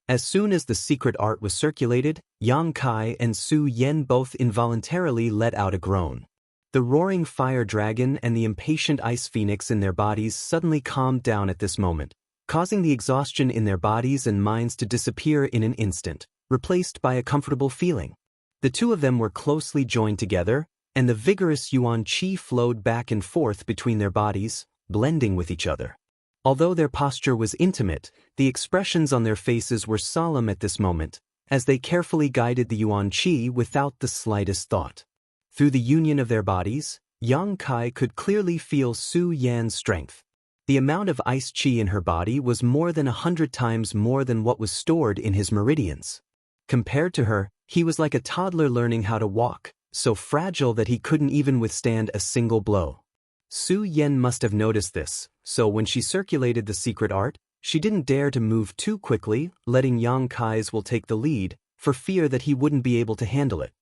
As soon as the secret art was circulated, Yang Kai and Su Yan both involuntarily let out a groan. The roaring fire dragon and the impatient ice phoenix in their bodies suddenly calmed down at this moment, causing the exhaustion in their bodies and minds to disappear in an instant, replaced by a comfortable feeling. The two of them were closely joined together, and the vigorous yuan qi flowed back and forth between their bodies, blending with each other. Although their posture was intimate, the expressions on their faces were solemn at this moment, as they carefully guided the yuan qi without the slightest thought. Through the union of their bodies, Yang Kai could clearly feel Su Yan's strength. The amount of ice qi in her body was more than 100 times more than what was stored in his meridians. Compared to her, he was like a toddler learning how to walk, so fragile that he couldn't even withstand a single blow. Su Yan must have noticed this, so when she circulated the secret art, she didn't dare to move too quickly, letting Yang Kai's will take the lead, for fear that he wouldn't be able to handle it.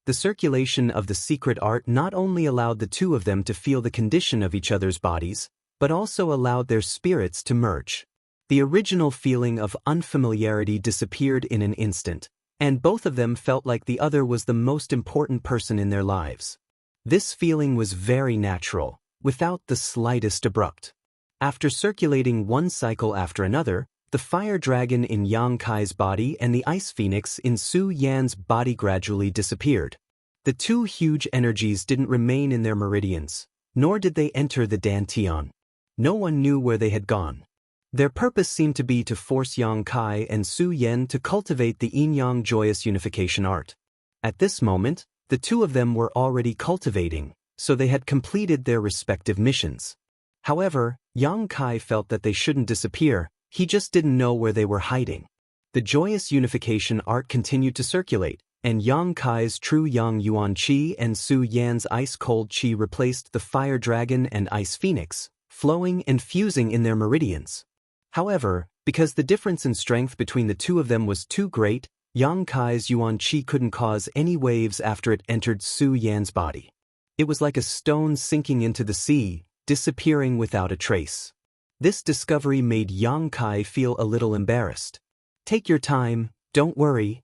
The circulation of the secret art not only allowed the two of them to feel the condition of each other's bodies, but also allowed their spirits to merge. The original feeling of unfamiliarity disappeared in an instant, and both of them felt like the other was the most important person in their lives. This feeling was very natural, without the slightest abrupt. After circulating one cycle after another, the fire dragon in Yang Kai's body and the ice phoenix in Su Yan's body gradually disappeared. The two huge energies didn't remain in their meridians, nor did they enter the dantian. No one knew where they had gone. Their purpose seemed to be to force Yang Kai and Su Yan to cultivate the yin-yang joyous unification art. At this moment, the two of them were already cultivating, so they had completed their respective missions. However, Yang Kai felt that they shouldn't disappear, he just didn't know where they were hiding. The joyous unification art continued to circulate, and Yang Kai's true yang yuan qi and Su Yan's ice-cold qi replaced the fire dragon and ice phoenix, flowing and fusing in their meridians. However, because the difference in strength between the two of them was too great, Yang Kai's yuan qi couldn't cause any waves after it entered Su Yan's body. It was like a stone sinking into the sea, disappearing without a trace. This discovery made Yang Kai feel a little embarrassed. "Take your time, don't worry."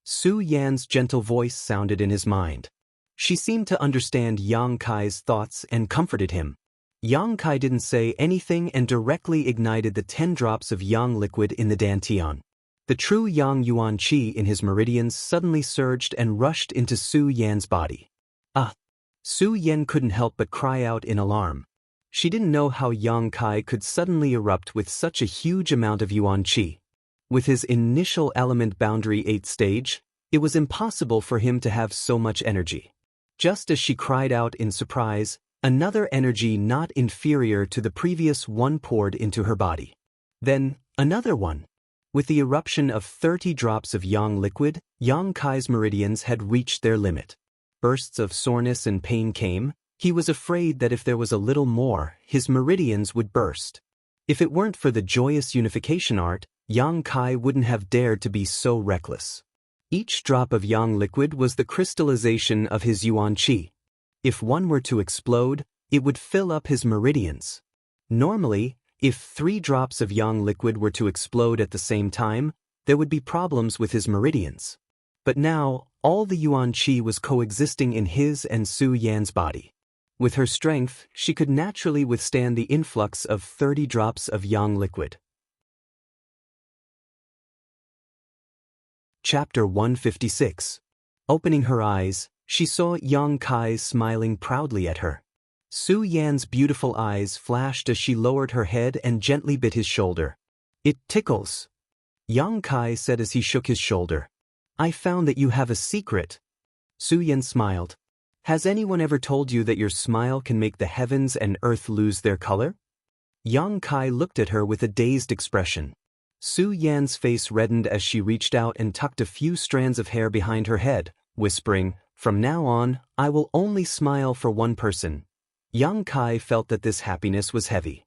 Su Yan's gentle voice sounded in his mind. She seemed to understand Yang Kai's thoughts and comforted him. Yang Kai didn't say anything and directly ignited the 10 drops of yang liquid in the dantian. The true yang yuan qi in his meridians suddenly surged and rushed into Su Yan's body. Ah! Su Yan couldn't help but cry out in alarm. She didn't know how Yang Kai could suddenly erupt with such a huge amount of yuan qi. With his initial element boundary 8th stage, it was impossible for him to have so much energy. Just as she cried out in surprise, another energy not inferior to the previous one poured into her body. Then, another one. With the eruption of 30 drops of yang liquid, Yang Kai's meridians had reached their limit. Bursts of soreness and pain came. He was afraid that if there was a little more, his meridians would burst. If it weren't for the joyous unification art, Yang Kai wouldn't have dared to be so reckless. Each drop of yang liquid was the crystallization of his yuan qi. If one were to explode, it would fill up his meridians. Normally, if 3 drops of yang liquid were to explode at the same time, there would be problems with his meridians. But now, all the yuan qi was coexisting in his and Su Yan's body. With her strength, she could naturally withstand the influx of 30 drops of yang liquid. Chapter 156. Opening her eyes, she saw Yang Kai smiling proudly at her. Su Yan's beautiful eyes flashed as she lowered her head and gently bit his shoulder. "It tickles," Yang Kai said as he shook his shoulder. "I found that you have a secret." Su Yan smiled. "Has anyone ever told you that your smile can make the heavens and earth lose their color?" Yang Kai looked at her with a dazed expression. Su Yan's face reddened as she reached out and tucked a few strands of hair behind her head, whispering, From now on, I will only smile for one person. Yang Kai felt that this happiness was heavy.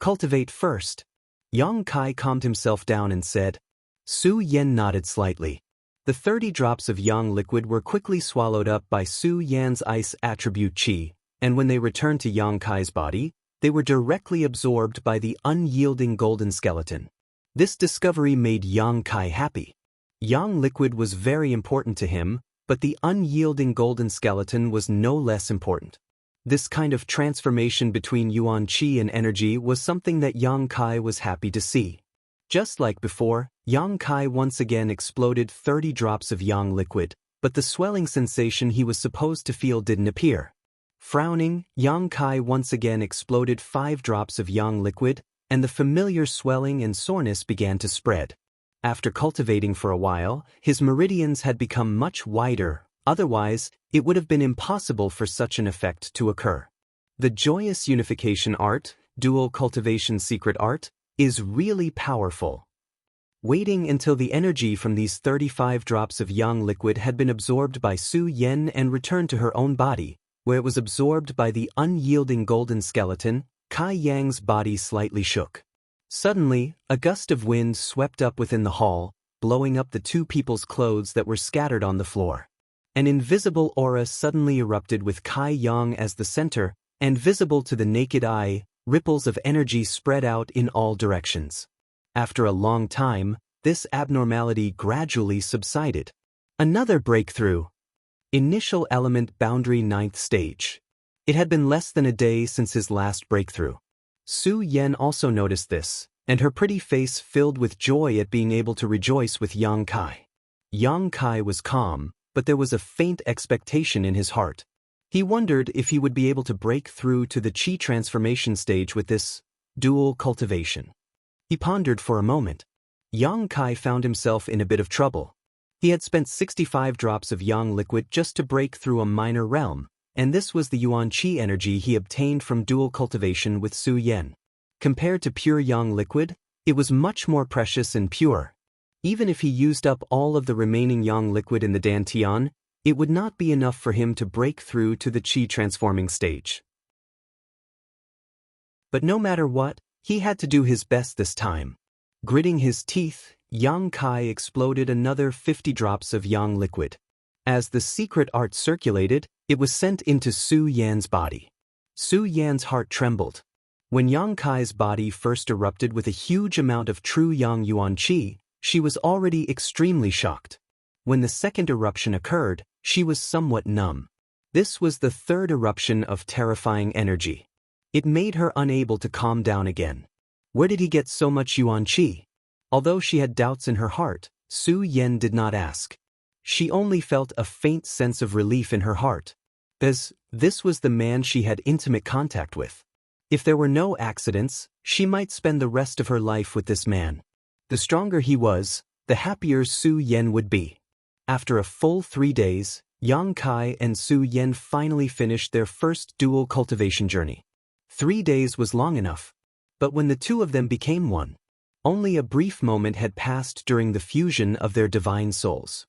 Cultivate first. Yang Kai calmed himself down and said. Su Yan nodded slightly. The 30 drops of yang liquid were quickly swallowed up by Su Yan's ice attribute qi, and when they returned to Yang Kai's body, they were directly absorbed by the unyielding golden skeleton. This discovery made Yang Kai happy. Yang liquid was very important to him, but the unyielding golden skeleton was no less important. This kind of transformation between yuan qi and energy was something that Yang Kai was happy to see. Just like before, Yang Kai once again exploded 30 drops of yang liquid, but the swelling sensation he was supposed to feel didn't appear. Frowning, Yang Kai once again exploded 5 drops of yang liquid, and the familiar swelling and soreness began to spread. After cultivating for a while, his meridians had become much wider, otherwise, it would have been impossible for such an effect to occur. The joyous unification art, dual cultivation secret art, is really powerful. Waiting until the energy from these 35 drops of yang liquid had been absorbed by Su Yan and returned to her own body, where it was absorbed by the unyielding golden skeleton, Kai Yang's body slightly shook. Suddenly, a gust of wind swept up within the hall, blowing up the two people's clothes that were scattered on the floor. An invisible aura suddenly erupted with Kai Yang as the center, and visible to the naked eye, ripples of energy spread out in all directions. After a long time, this abnormality gradually subsided. Another breakthrough. Initial element boundary 9th stage. It had been less than a day since his last breakthrough. Su Yan also noticed this, and her pretty face filled with joy at being able to rejoice with Yang Kai. Yang Kai was calm, but there was a faint expectation in his heart. He wondered if he would be able to break through to the qi transformation stage with this dual cultivation. He pondered for a moment. Yang Kai found himself in a bit of trouble. He had spent 65 drops of yang liquid just to break through a minor realm, and this was the yuan qi energy he obtained from dual cultivation with Su Yan. Compared to pure yang liquid, it was much more precious and pure. Even if he used up all of the remaining yang liquid in the dantian, it would not be enough for him to break through to the qi transforming stage. But no matter what, he had to do his best this time. Gritting his teeth, Yang Kai exploded another 50 drops of yang liquid. As the secret art circulated, it was sent into Su Yan's body. Su Yan's heart trembled. When Yang Kai's body first erupted with a huge amount of true yang yuan qi, she was already extremely shocked. When the second eruption occurred, she was somewhat numb. This was the third eruption of terrifying energy. It made her unable to calm down again. Where did he get so much yuan qi? Although she had doubts in her heart, Su Yan did not ask. She only felt a faint sense of relief in her heart. This was the man she had intimate contact with. If there were no accidents, she might spend the rest of her life with this man. The stronger he was, the happier Su Yan would be. After a full 3 days, Yang Kai and Su Yan finally finished their first dual cultivation journey. 3 days was long enough. But when the two of them became one, only a brief moment had passed during the fusion of their divine souls.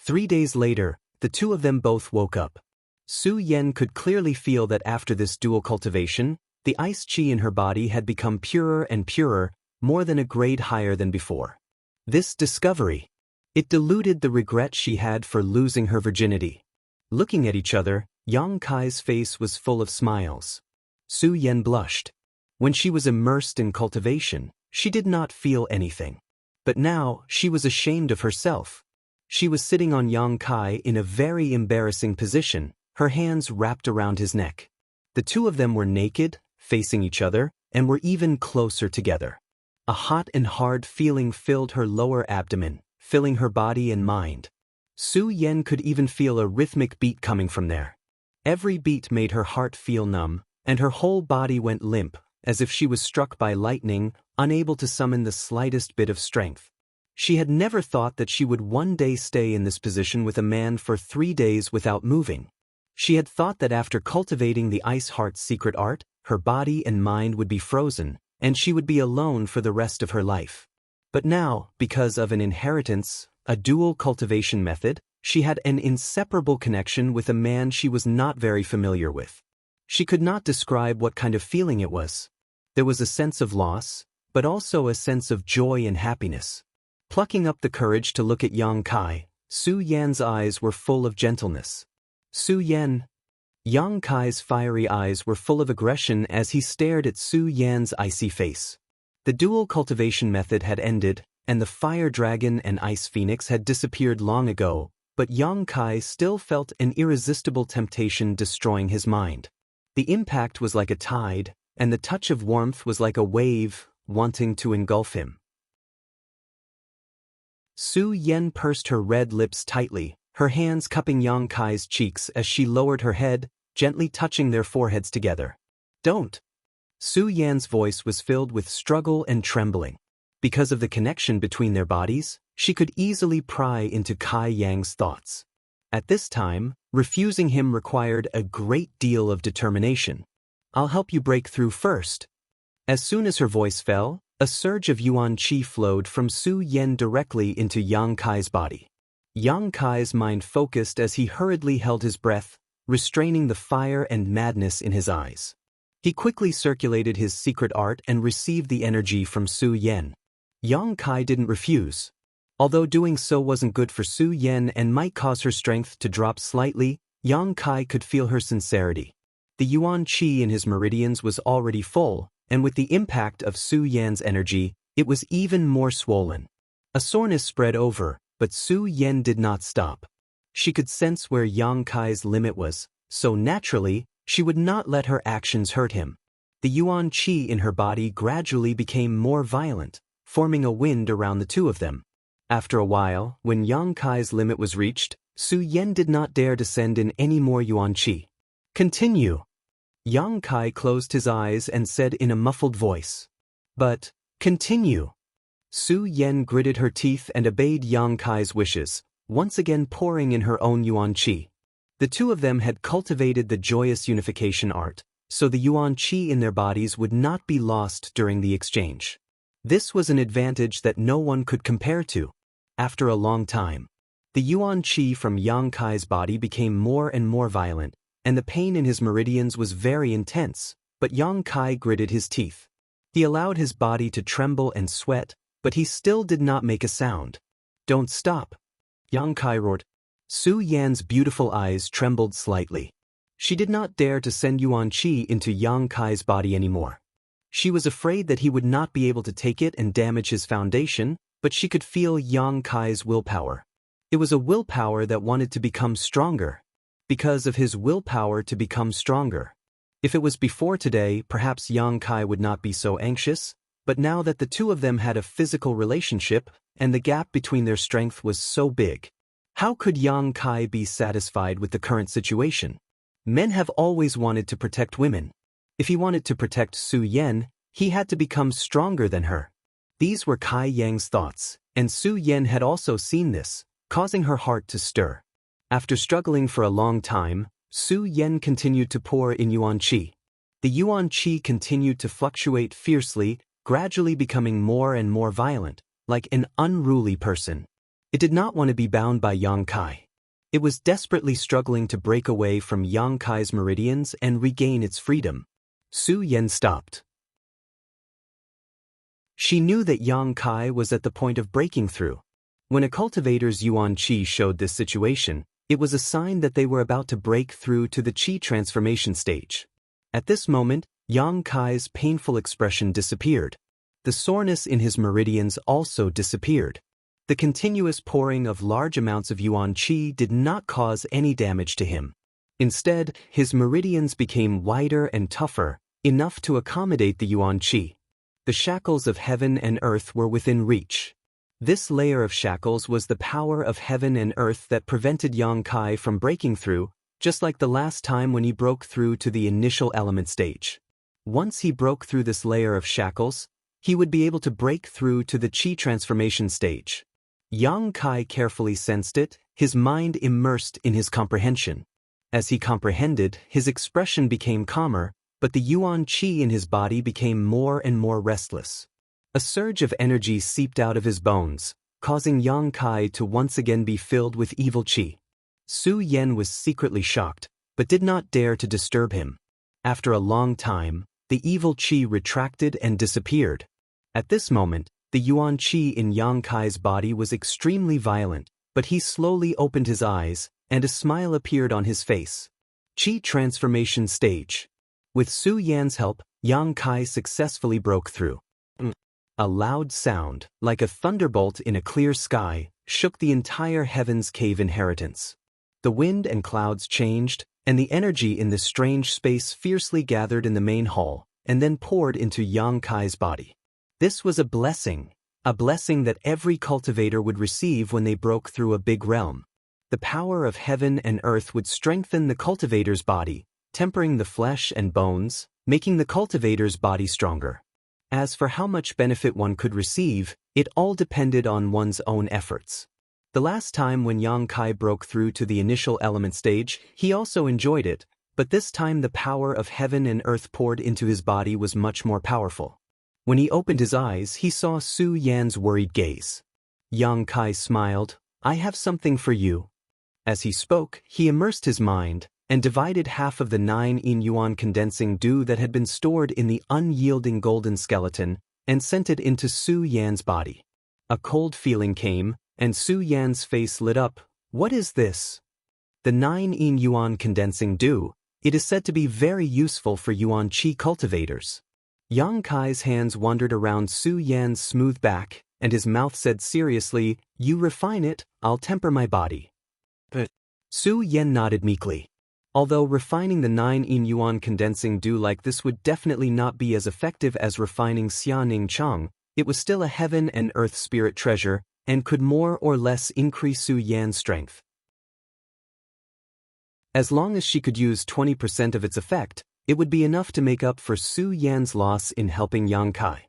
3 days later, the two of them both woke up. Su Yan could clearly feel that after this dual cultivation, the ice qi in her body had become purer and purer, more than a grade higher than before. This discovery, it diluted the regret she had for losing her virginity. Looking at each other, Yang Kai's face was full of smiles. Su Yan blushed. When she was immersed in cultivation, she did not feel anything. But now, she was ashamed of herself. She was sitting on Yang Kai in a very embarrassing position, her hands wrapped around his neck. The two of them were naked, facing each other, and were even closer together. A hot and hard feeling filled her lower abdomen, filling her body and mind. Su Yan could even feel a rhythmic beat coming from there. Every beat made her heart feel numb, and her whole body went limp, as if she was struck by lightning, unable to summon the slightest bit of strength. She had never thought that she would one day stay in this position with a man for 3 days without moving. She had thought that after cultivating the Ice Heart's secret art, her body and mind would be frozen, and she would be alone for the rest of her life. But now, because of an inheritance, a dual cultivation method, She had an inseparable connection with a man she was not very familiar with. She could not describe what kind of feeling it was. There was a sense of loss, but also a sense of joy and happiness. Plucking up the courage to look at Yang Kai, Su Yan's eyes were full of gentleness. Su Yan. Yang Kai's fiery eyes were full of aggression as he stared at Su Yan's icy face. The dual cultivation method had ended, and the fire dragon and ice phoenix had disappeared long ago, but Yang Kai still felt an irresistible temptation destroying his mind. The impact was like a tide, and the touch of warmth was like a wave, wanting to engulf him. Su Yan pursed her red lips tightly, her hands cupping Yang Kai's cheeks as she lowered her head, gently touching their foreheads together. "Don't." Su Yan's voice was filled with struggle and trembling. Because of the connection between their bodies, she could easily pry into Kai Yang's thoughts. At this time, refusing him required a great deal of determination. "I'll help you break through first." As soon as her voice fell, a surge of yuan qi flowed from Su Yan directly into Yang Kai's body. Yang Kai's mind focused as he hurriedly held his breath, restraining the fire and madness in his eyes. He quickly circulated his secret art and received the energy from Su Yan. Yang Kai didn't refuse. Although doing so wasn't good for Su Yan and might cause her strength to drop slightly, Yang Kai could feel her sincerity. The yuan qi in his meridians was already full, and with the impact of Su Yan's energy, it was even more swollen. A soreness spread over, but Su Yan did not stop. She could sense where Yang Kai's limit was, so naturally, she would not let her actions hurt him. The yuan qi in her body gradually became more violent, forming a wind around the two of them. After a while, when Yang Kai's limit was reached, Su Yan did not dare to send in any more yuan qi. "Continue." Yang Kai closed his eyes and said in a muffled voice. "But, continue." Su Yan gritted her teeth and obeyed Yang Kai's wishes, once again pouring in her own yuan qi. The two of them had cultivated the joyous unification art, so the yuan qi in their bodies would not be lost during the exchange. This was an advantage that no one could compare to. After a long time, the yuan qi from Yang Kai's body became more and more violent, and the pain in his meridians was very intense, but Yang Kai gritted his teeth. He allowed his body to tremble and sweat, but he still did not make a sound. "Don't stop," Yang Kai roared. Su Yan's beautiful eyes trembled slightly. She did not dare to send yuan qi into Yang Kai's body anymore. She was afraid that he would not be able to take it and damage his foundation, but she could feel Yang Kai's willpower. It was a willpower that wanted to become stronger. Because of his willpower to become stronger. If it was before today, perhaps Yang Kai would not be so anxious, but now that the two of them had a physical relationship, and the gap between their strength was so big, how could Yang Kai be satisfied with the current situation? Men have always wanted to protect women. If he wanted to protect Su Yan, he had to become stronger than her. These were Kai Yang's thoughts, and Su Yan had also seen this, causing her heart to stir. After struggling for a long time, Su Yan continued to pour in yuan qi. The yuan qi continued to fluctuate fiercely, gradually becoming more and more violent, like an unruly person. It did not want to be bound by Yang Kai. It was desperately struggling to break away from Yang Kai's meridians and regain its freedom. Su Yan stopped. She knew that Yang Kai was at the point of breaking through. When a cultivator's yuan qi showed this situation, it was a sign that they were about to break through to the qi transformation stage. At this moment, Yang Kai's painful expression disappeared. The soreness in his meridians also disappeared. The continuous pouring of large amounts of yuan qi did not cause any damage to him. Instead, his meridians became wider and tougher, enough to accommodate the yuan qi. The shackles of heaven and earth were within reach. This layer of shackles was the power of heaven and earth that prevented Yang Kai from breaking through, just like the last time when he broke through to the initial element stage. Once he broke through this layer of shackles, he would be able to break through to the qi transformation stage. Yang Kai carefully sensed it, his mind immersed in his comprehension. As he comprehended, his expression became calmer, but the yuan qi in his body became more and more restless. A surge of energy seeped out of his bones, causing Yang Kai to once again be filled with evil qi. Su Yan was secretly shocked, but did not dare to disturb him. After a long time, the evil qi retracted and disappeared. At this moment, the yuan qi in Yang Kai's body was extremely violent, but he slowly opened his eyes, and a smile appeared on his face. Qi transformation stage. With Su Yan's help, Yang Kai successfully broke through. A loud sound, like a thunderbolt in a clear sky, shook the entire Heaven's Cave inheritance. The wind and clouds changed, and the energy in this strange space fiercely gathered in the main hall, and then poured into Yang Kai's body. This was a blessing that every cultivator would receive when they broke through a big realm. The power of heaven and earth would strengthen the cultivator's body, tempering the flesh and bones, making the cultivator's body stronger. As for how much benefit one could receive, it all depended on one's own efforts. The last time when Yang Kai broke through to the initial element stage, he also enjoyed it, but this time the power of heaven and earth poured into his body was much more powerful. When he opened his eyes, he saw Su Yan's worried gaze. Yang Kai smiled, "I have something for you." As he spoke, he immersed his mind, and divided half of the 9 yin yuan condensing dew that had been stored in the unyielding golden skeleton, and sent it into Su Yan's body. A cold feeling came, and Su Yan's face lit up. "What is this?" "The 9 yin yuan condensing dew. It is said to be very useful for yuan qi cultivators." Yang Kai's hands wandered around Su Yan's smooth back, and his mouth said seriously, "You refine it, I'll temper my body." But Su Yan nodded meekly. Although refining the 9 yin yuan condensing dew like this would definitely not be as effective as refining Xianing Chang, it was still a heaven and earth spirit treasure, and could more or less increase Su Yan's strength. As long as she could use 20% of its effect, it would be enough to make up for Su Yan's loss in helping Yang Kai.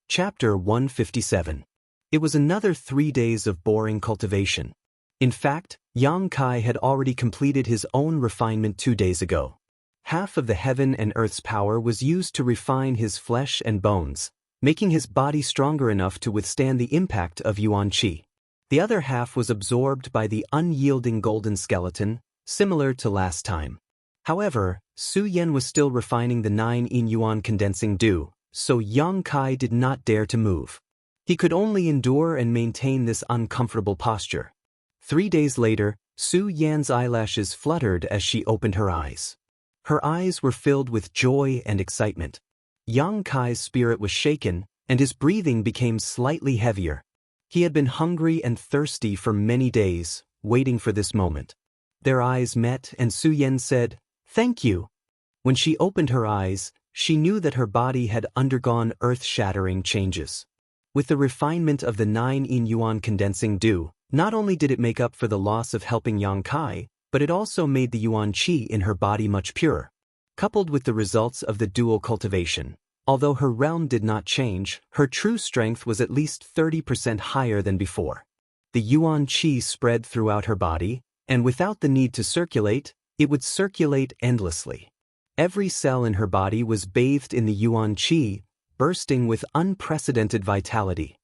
Chapter 157. It was another 3 days of boring cultivation. In fact, Yang Kai had already completed his own refinement 2 days ago. Half of the heaven and earth's power was used to refine his flesh and bones, making his body stronger enough to withstand the impact of yuan qi. The other half was absorbed by the unyielding golden skeleton, similar to last time. However, Su Yan was still refining the 9 yin yuan condensing dew, so Yang Kai did not dare to move. He could only endure and maintain this uncomfortable posture. 3 days later, Su Yan's eyelashes fluttered as she opened her eyes. Her eyes were filled with joy and excitement. Yang Kai's spirit was shaken, and his breathing became slightly heavier. He had been hungry and thirsty for many days, waiting for this moment. Their eyes met, and Su Yan said, "Thank you." When she opened her eyes, she knew that her body had undergone earth-shattering changes. With the refinement of the 9 yin yuan condensing dew, not only did it make up for the loss of helping Yang Kai, but it also made the yuan qi in her body much purer. Coupled with the results of the dual cultivation, although her realm did not change, her true strength was at least 30% higher than before. The yuan qi spread throughout her body, and without the need to circulate, it would circulate endlessly. Every cell in her body was bathed in the yuan qi, bursting with unprecedented vitality.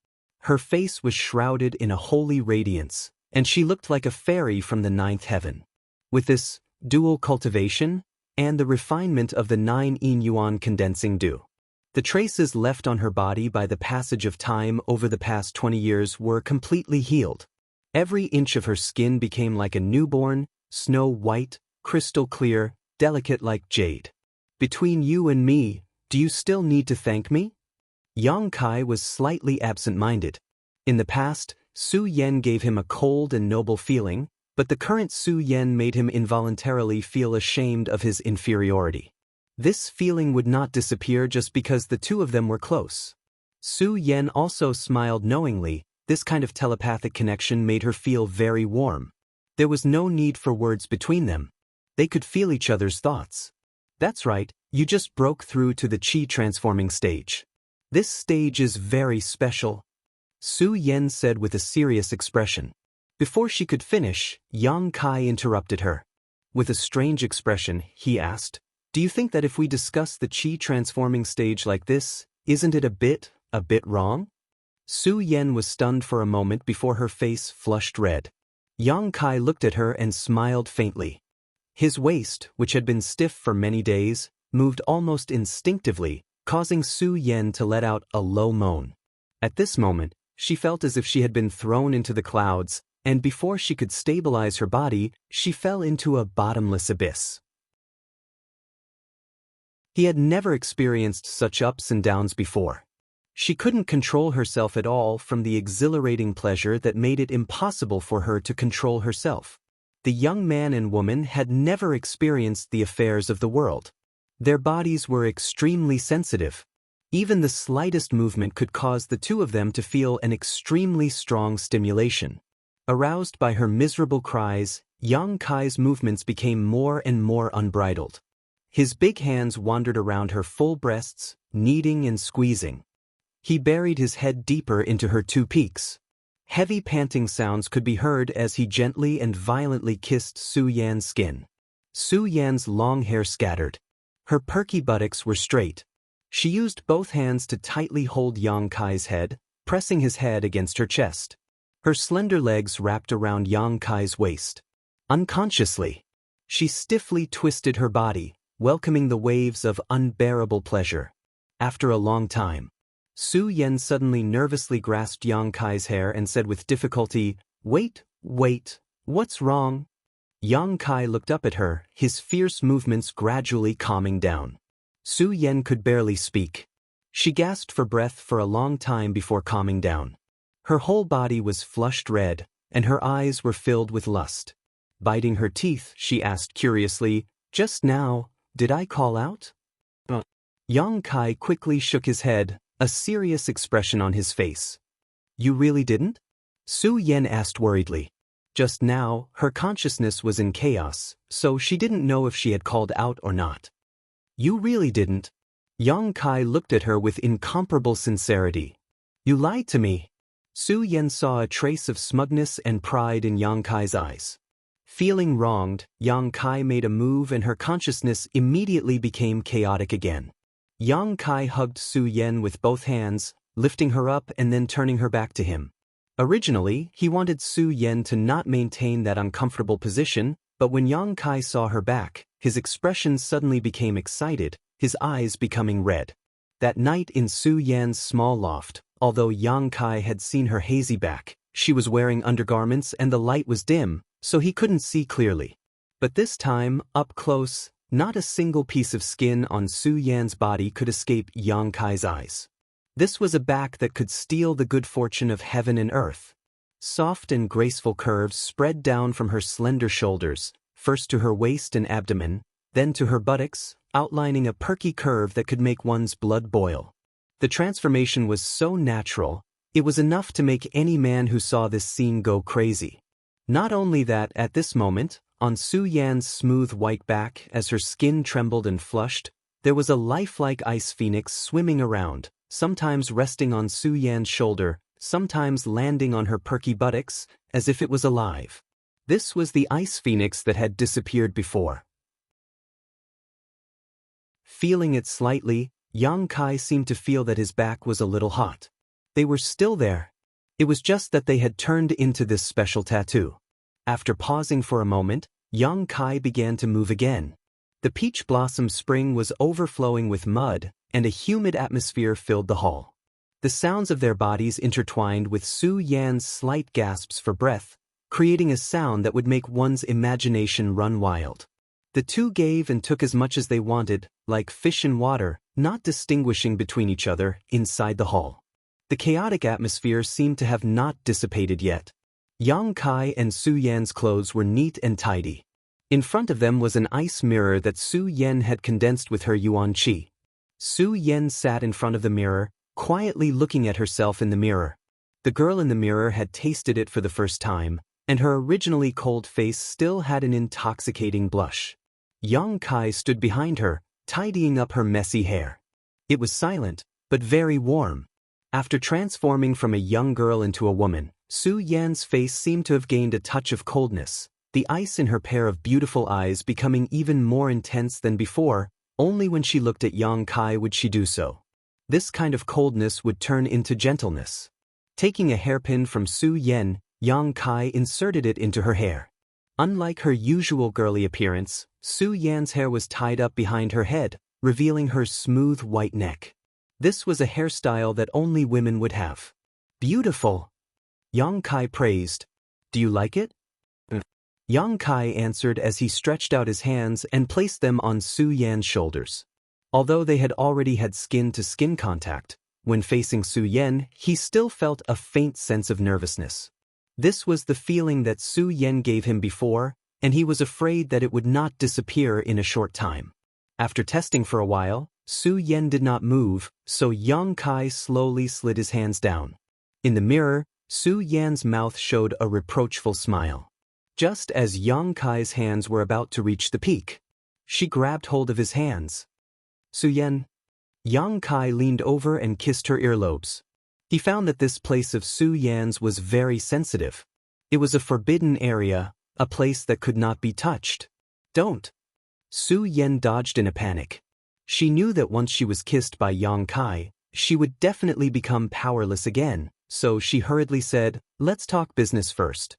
Her face was shrouded in a holy radiance, and she looked like a fairy from the 9th heaven. With this dual cultivation, and the refinement of the 9 yin yuan condensing dew, the traces left on her body by the passage of time over the past 20 years were completely healed. Every inch of her skin became like a newborn, snow white, crystal clear, delicate like jade. "Between you and me, do you still need to thank me?" Yang Kai was slightly absent-minded. In the past, Su Yan gave him a cold and noble feeling, but the current Su Yan made him involuntarily feel ashamed of his inferiority. This feeling would not disappear just because the two of them were close. Su Yan also smiled knowingly. This kind of telepathic connection made her feel very warm. There was no need for words between them. They could feel each other's thoughts. "That's right, you just broke through to the qi transforming stage. This stage is very special," Su Yan said with a serious expression. Before she could finish, Yang Kai interrupted her. With a strange expression, he asked, "Do you think that if we discuss the qi transforming stage like this, Isn't it a bit wrong? Su Yan was stunned for a moment before her face flushed red. Yang Kai looked at her and smiled faintly. His waist, which had been stiff for many days, moved almost instinctively, causing Su Yan to let out a low moan. At this moment, she felt as if she had been thrown into the clouds, and before she could stabilize her body, she fell into a bottomless abyss. He had never experienced such ups and downs before. She couldn't control herself at all from the exhilarating pleasure that made it impossible for her to control herself. The young man and woman had never experienced the affairs of the world. Their bodies were extremely sensitive. Even the slightest movement could cause the two of them to feel an extremely strong stimulation. Aroused by her miserable cries, Yang Kai's movements became more and more unbridled. His big hands wandered around her full breasts, kneading and squeezing. He buried his head deeper into her two peaks. Heavy panting sounds could be heard as he gently and violently kissed Su Yan's skin. Su Yan's long hair scattered. Her perky buttocks were straight. She used both hands to tightly hold Yang Kai's head, pressing his head against her chest. Her slender legs wrapped around Yang Kai's waist. Unconsciously, she stiffly twisted her body, welcoming the waves of unbearable pleasure. After a long time, Su Yan suddenly nervously grasped Yang Kai's hair and said with difficulty, "Wait, what's wrong?" Yang Kai looked up at her, his fierce movements gradually calming down. Su Yan could barely speak. She gasped for breath for a long time before calming down. Her whole body was flushed red, and her eyes were filled with lust. Biting her teeth, she asked curiously, "Just now, did I call out?" Yang Kai quickly shook his head, a serious expression on his face. "You really didn't?" Su Yan asked worriedly. Just now, her consciousness was in chaos, so she didn't know if she had called out or not. "You really didn't?" Yang Kai looked at her with incomparable sincerity. "You lied to me." Su Yan saw a trace of smugness and pride in Yang Kai's eyes. Feeling wronged, Yang Kai made a move and her consciousness immediately became chaotic again. Yang Kai hugged Su Yan with both hands, lifting her up and then turning her back to him. Originally, he wanted Su Yan to not maintain that uncomfortable position, but when Yang Kai saw her back, his expression suddenly became excited, his eyes becoming red. That night in Su Yan's small loft, although Yang Kai had seen her hazy back, she was wearing undergarments and the light was dim, so he couldn't see clearly. But this time, up close, not a single piece of skin on Su Yan's body could escape Yang Kai's eyes. This was a back that could steal the good fortune of heaven and earth. Soft and graceful curves spread down from her slender shoulders, first to her waist and abdomen, then to her buttocks, outlining a perky curve that could make one's blood boil. The transformation was so natural, it was enough to make any man who saw this scene go crazy. Not only that, at this moment, on Su Yan's smooth white back, as her skin trembled and flushed, there was a lifelike ice phoenix swimming around, sometimes resting on Su Yan's shoulder, sometimes landing on her perky buttocks, as if it was alive. This was the ice phoenix that had disappeared before. Feeling it slightly, Yang Kai seemed to feel that his back was a little hot. They were still there. It was just that they had turned into this special tattoo. After pausing for a moment, Yang Kai began to move again. The peach blossom spring was overflowing with mud, and a humid atmosphere filled the hall. The sounds of their bodies intertwined with Su Yan's slight gasps for breath, creating a sound that would make one's imagination run wild. The two gave and took as much as they wanted, like fish in water, not distinguishing between each other, inside the hall. The chaotic atmosphere seemed to have not dissipated yet. Yang Kai and Su Yan's clothes were neat and tidy. In front of them was an ice mirror that Su Yan had condensed with her yuan qi. Su Yan sat in front of the mirror, quietly looking at herself in the mirror. The girl in the mirror had tasted it for the first time, and her originally cold face still had an intoxicating blush. Yang Kai stood behind her, tidying up her messy hair. It was silent, but very warm. After transforming from a young girl into a woman, Su Yan's face seemed to have gained a touch of coldness, the ice in her pair of beautiful eyes becoming even more intense than before. Only when she looked at Yang Kai would she do so. This kind of coldness would turn into gentleness. Taking a hairpin from Su Yan, Yang Kai inserted it into her hair. Unlike her usual girly appearance, Su Yan's hair was tied up behind her head, revealing her smooth white neck. This was a hairstyle that only women would have. Beautiful! Yang Kai praised. Do you like it? Yang Kai answered as he stretched out his hands and placed them on Su Yan's shoulders. Although they had already had skin-to-skin contact, when facing Su Yan, he still felt a faint sense of nervousness. This was the feeling that Su Yan gave him before, and he was afraid that it would not disappear in a short time. After testing for a while, Su Yan did not move, so Yang Kai slowly slid his hands down. In the mirror, Su Yan's mouth showed a reproachful smile. Just as Yang Kai's hands were about to reach the peak, she grabbed hold of his hands. Su Yan. Yang Kai leaned over and kissed her earlobes. He found that this place of Su Yan's was very sensitive. It was a forbidden area, a place that could not be touched. Don't. Su Yan dodged in a panic. She knew that once she was kissed by Yang Kai, she would definitely become powerless again, so she hurriedly said, "Let's talk business first."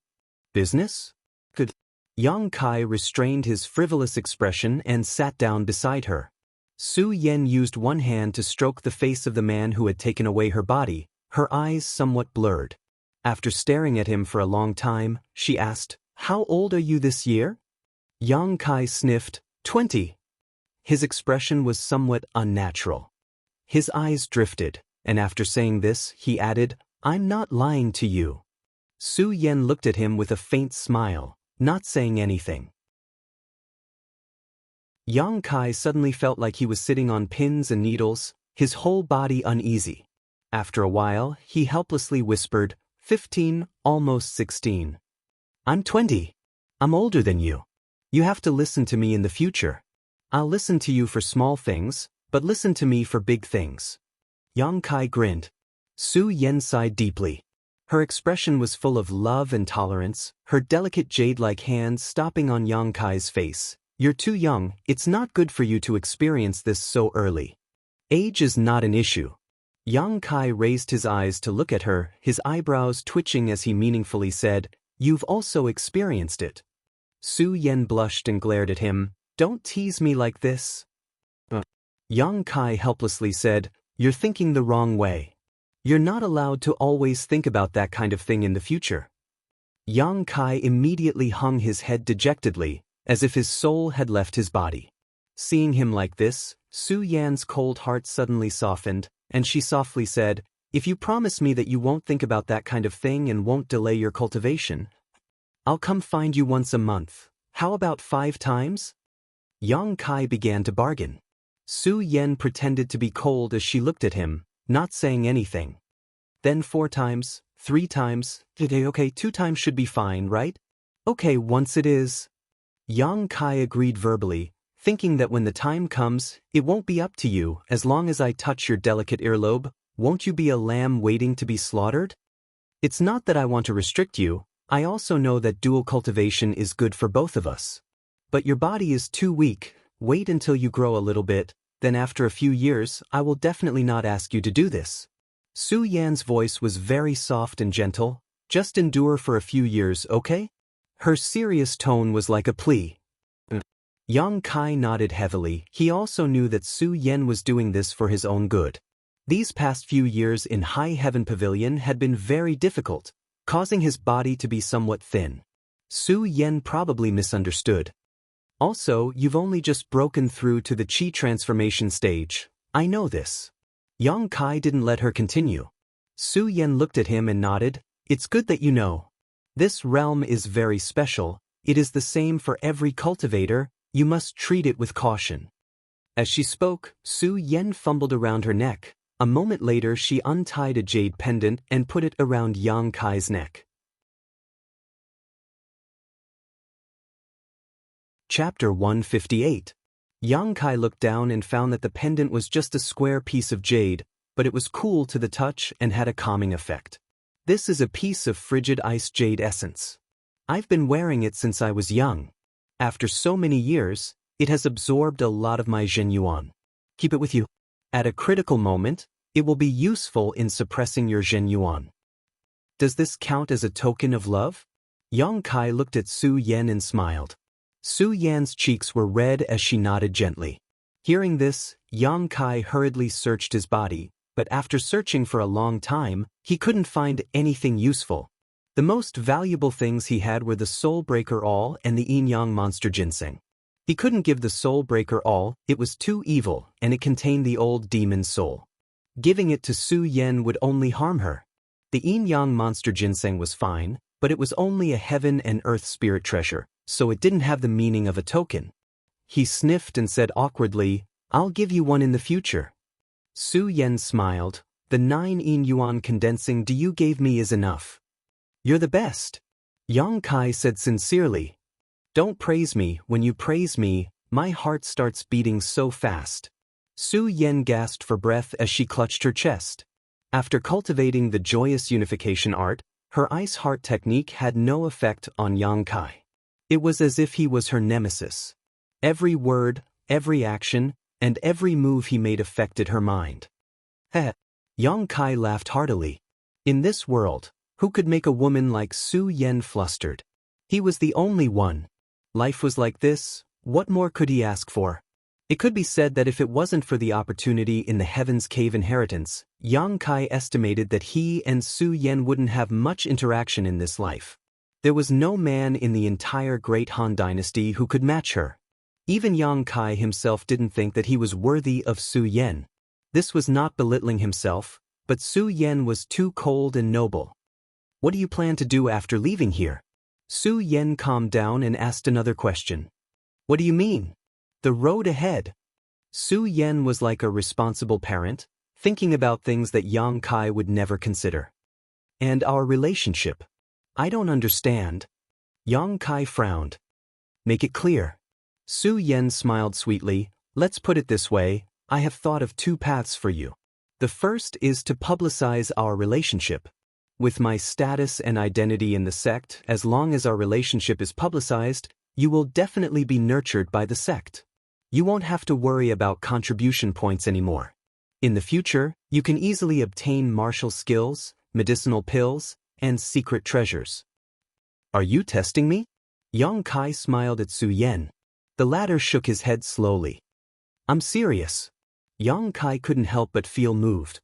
Business? Good. Yang Kai restrained his frivolous expression and sat down beside her. Su Yan used one hand to stroke the face of the man who had taken away her body, her eyes somewhat blurred. After staring at him for a long time, she asked, "How old are you this year?" Yang Kai sniffed, 20. His expression was somewhat unnatural. His eyes drifted, and after saying this, he added, "I'm not lying to you." Su Yan looked at him with a faint smile, not saying anything. Yang Kai suddenly felt like he was sitting on pins and needles, his whole body uneasy. After a while, he helplessly whispered, 15, almost 16. "I'm 20. I'm older than you. You have to listen to me in the future. I'll listen to you for small things, but listen to me for big things." Yang Kai grinned. Su Yan sighed deeply. Her expression was full of love and tolerance, her delicate jade-like hands stopping on Yang Kai's face. "You're too young, it's not good for you to experience this so early. Age is not an issue." Yang Kai raised his eyes to look at her, his eyebrows twitching as he meaningfully said, "You've also experienced it." Su Yan blushed and glared at him. "Don't tease me like this." Yang Kai helplessly said, "You're thinking the wrong way. You're not allowed to always think about that kind of thing in the future." Yang Kai immediately hung his head dejectedly, as if his soul had left his body. Seeing him like this, Su Yan's cold heart suddenly softened, and she softly said, "If you promise me that you won't think about that kind of thing and won't delay your cultivation, I'll come find you once a month. How about 5 times? Yang Kai began to bargain. Su Yan pretended to be cold as she looked at him, not saying anything. Then 4 times, 3 times, okay, 2 times should be fine, right? Okay, once it is. Yang Kai agreed verbally, thinking that when the time comes, it won't be up to you. As long as I touch your delicate earlobe, won't you be a lamb waiting to be slaughtered? It's not that I want to restrict you, I also know that dual cultivation is good for both of us. But your body is too weak, wait until you grow a little bit, then after a few years I will definitely not ask you to do this. Su Yan's voice was very soft and gentle, just endure for a few years, okay? Her serious tone was like a plea. Yang Kai nodded heavily. He also knew that Su Yan was doing this for his own good. These past few years in High Heaven Pavilion had been very difficult, causing his body to be somewhat thin. Su Yan probably misunderstood. Also, you've only just broken through to the Qi transformation stage. I know this. Yang Kai didn't let her continue. Su Yan looked at him and nodded. It's good that you know. This realm is very special. It is the same for every cultivator. You must treat it with caution. As she spoke, Su Yan fumbled around her neck. A moment later she untied a jade pendant and put it around Yang Kai's neck. Chapter 158. Yang Kai looked down and found that the pendant was just a square piece of jade, but it was cool to the touch and had a calming effect. This is a piece of frigid ice jade essence. I've been wearing it since I was young. After so many years, it has absorbed a lot of my Zhen Yuan. Keep it with you. At a critical moment, It will be useful in suppressing your Zhen Yuan. Does this count as a token of love? Yang Kai looked at Su Yan and smiled. Su Yan's cheeks were red as she nodded gently. Hearing this, Yang Kai hurriedly searched his body, but after searching for a long time, he couldn't find anything useful. The most valuable things he had were the Soul Breaker All and the Yin-Yang Monster Ginseng. He couldn't give the Soul Breaker All, it was too evil, and it contained the old demon soul. Giving it to Su Yan would only harm her. The Yin-Yang Monster Ginseng was fine, but it was only a heaven and earth spirit treasure, so it didn't have the meaning of a token. He sniffed and said awkwardly, "I'll give you one in the future." Su Yan smiled. "The 9 Yin Yuan condensing you gave me is enough. You're the best." Yang Kai said sincerely, "Don't praise me. When you praise me, my heart starts beating so fast." Su Yan gasped for breath as she clutched her chest. After cultivating the joyous unification art, her ice heart technique had no effect on Yang Kai. It was as if he was her nemesis. Every word, every action, and every move he made affected her mind. Heh. Yang Kai laughed heartily. In this world, who could make a woman like Su Yan flustered? He was the only one. Life was like this, what more could he ask for? It could be said that if it wasn't for the opportunity in the Heaven's Cave inheritance, Yang Kai estimated that he and Su Yan wouldn't have much interaction in this life. There was no man in the entire Great Han Dynasty who could match her. Even Yang Kai himself didn't think that he was worthy of Su Yan. This was not belittling himself, but Su Yan was too cold and noble. "What do you plan to do after leaving here?" Su Yan calmed down and asked another question. "What do you mean?" "The road ahead." Su Yan was like a responsible parent, thinking about things that Yang Kai would never consider. "And our relationship? I don't understand." Yang Kai frowned. "Make it clear." Su Yan smiled sweetly. "Let's put it this way, I have thought of 2 paths for you. The first is to publicize our relationship. With my status and identity in the sect, as long as our relationship is publicized, you will definitely be nurtured by the sect. You won't have to worry about contribution points anymore. In the future, you can easily obtain martial skills, medicinal pills, and secret treasures." "Are you testing me?" Yang Kai smiled at Su Yan. The latter shook his head slowly. "I'm serious." Yang Kai couldn't help but feel moved.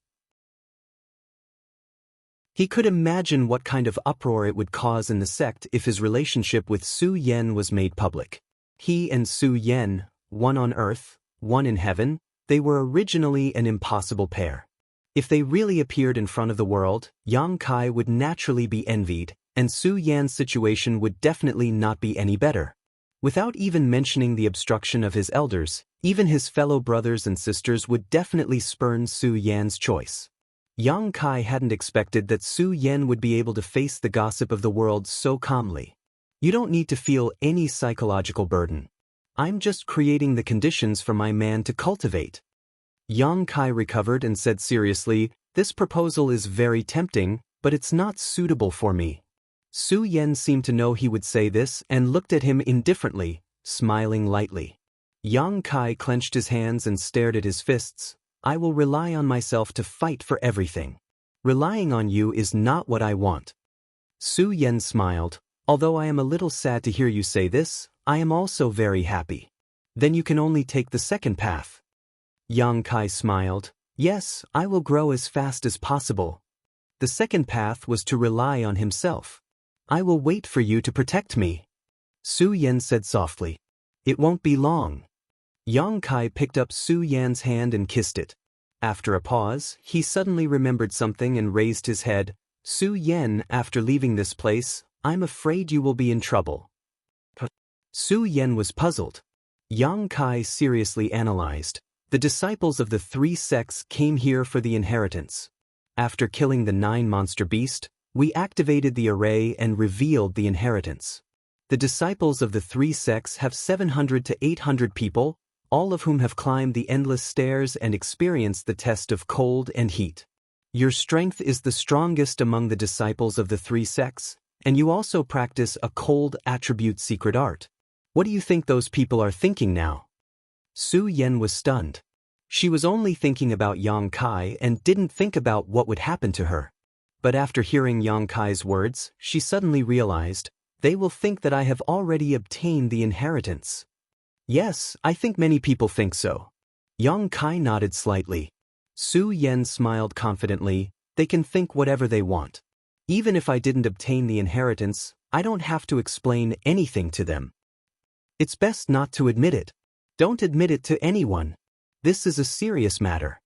He could imagine what kind of uproar it would cause in the sect if his relationship with Su Yan was made public. He and Su Yan, one on earth, one in heaven, they were originally an impossible pair. If they really appeared in front of the world, Yang Kai would naturally be envied, and Su Yan's situation would definitely not be any better. Without even mentioning the obstruction of his elders, even his fellow brothers and sisters would definitely spurn Su Yan's choice. Yang Kai hadn't expected that Su Yan would be able to face the gossip of the world so calmly. "You don't need to feel any psychological burden. I'm just creating the conditions for my man to cultivate." Yang Kai recovered and said seriously, "This proposal is very tempting, but it's not suitable for me." Su Yan seemed to know he would say this and looked at him indifferently, smiling lightly. Yang Kai clenched his hands and stared at his fists. "I will rely on myself to fight for everything. Relying on you is not what I want." Su Yan smiled. "Although I am a little sad to hear you say this, I am also very happy. Then you can only take the second path." Yang Kai smiled. "Yes, I will grow as fast as possible." The second path was to rely on himself. "I will wait for you to protect me." Su Yan said softly. "It won't be long." Yang Kai picked up Su Yan's hand and kissed it. After a pause, he suddenly remembered something and raised his head. "Su Yan, after leaving this place, I'm afraid you will be in trouble." Su Yan was puzzled. Yang Kai seriously analyzed. The disciples of the 3 sects came here for the inheritance. After killing the 9 monster beast, we activated the array and revealed the inheritance. The disciples of the 3 sects have 700 to 800 people, all of whom have climbed the endless stairs and experienced the test of cold and heat. Your strength is the strongest among the disciples of the 3 sects, and you also practice a cold attribute secret art. What do you think those people are thinking now?" Su Yan was stunned. She was only thinking about Yang Kai and didn't think about what would happen to her. But after hearing Yang Kai's words, she suddenly realized, they will think that I have already obtained the inheritance. Yes, I think many people think so. Yang Kai nodded slightly. Su Yan smiled confidently, they can think whatever they want. Even if I didn't obtain the inheritance, I don't have to explain anything to them. It's best not to admit it. Don't admit it to anyone. This is a serious matter.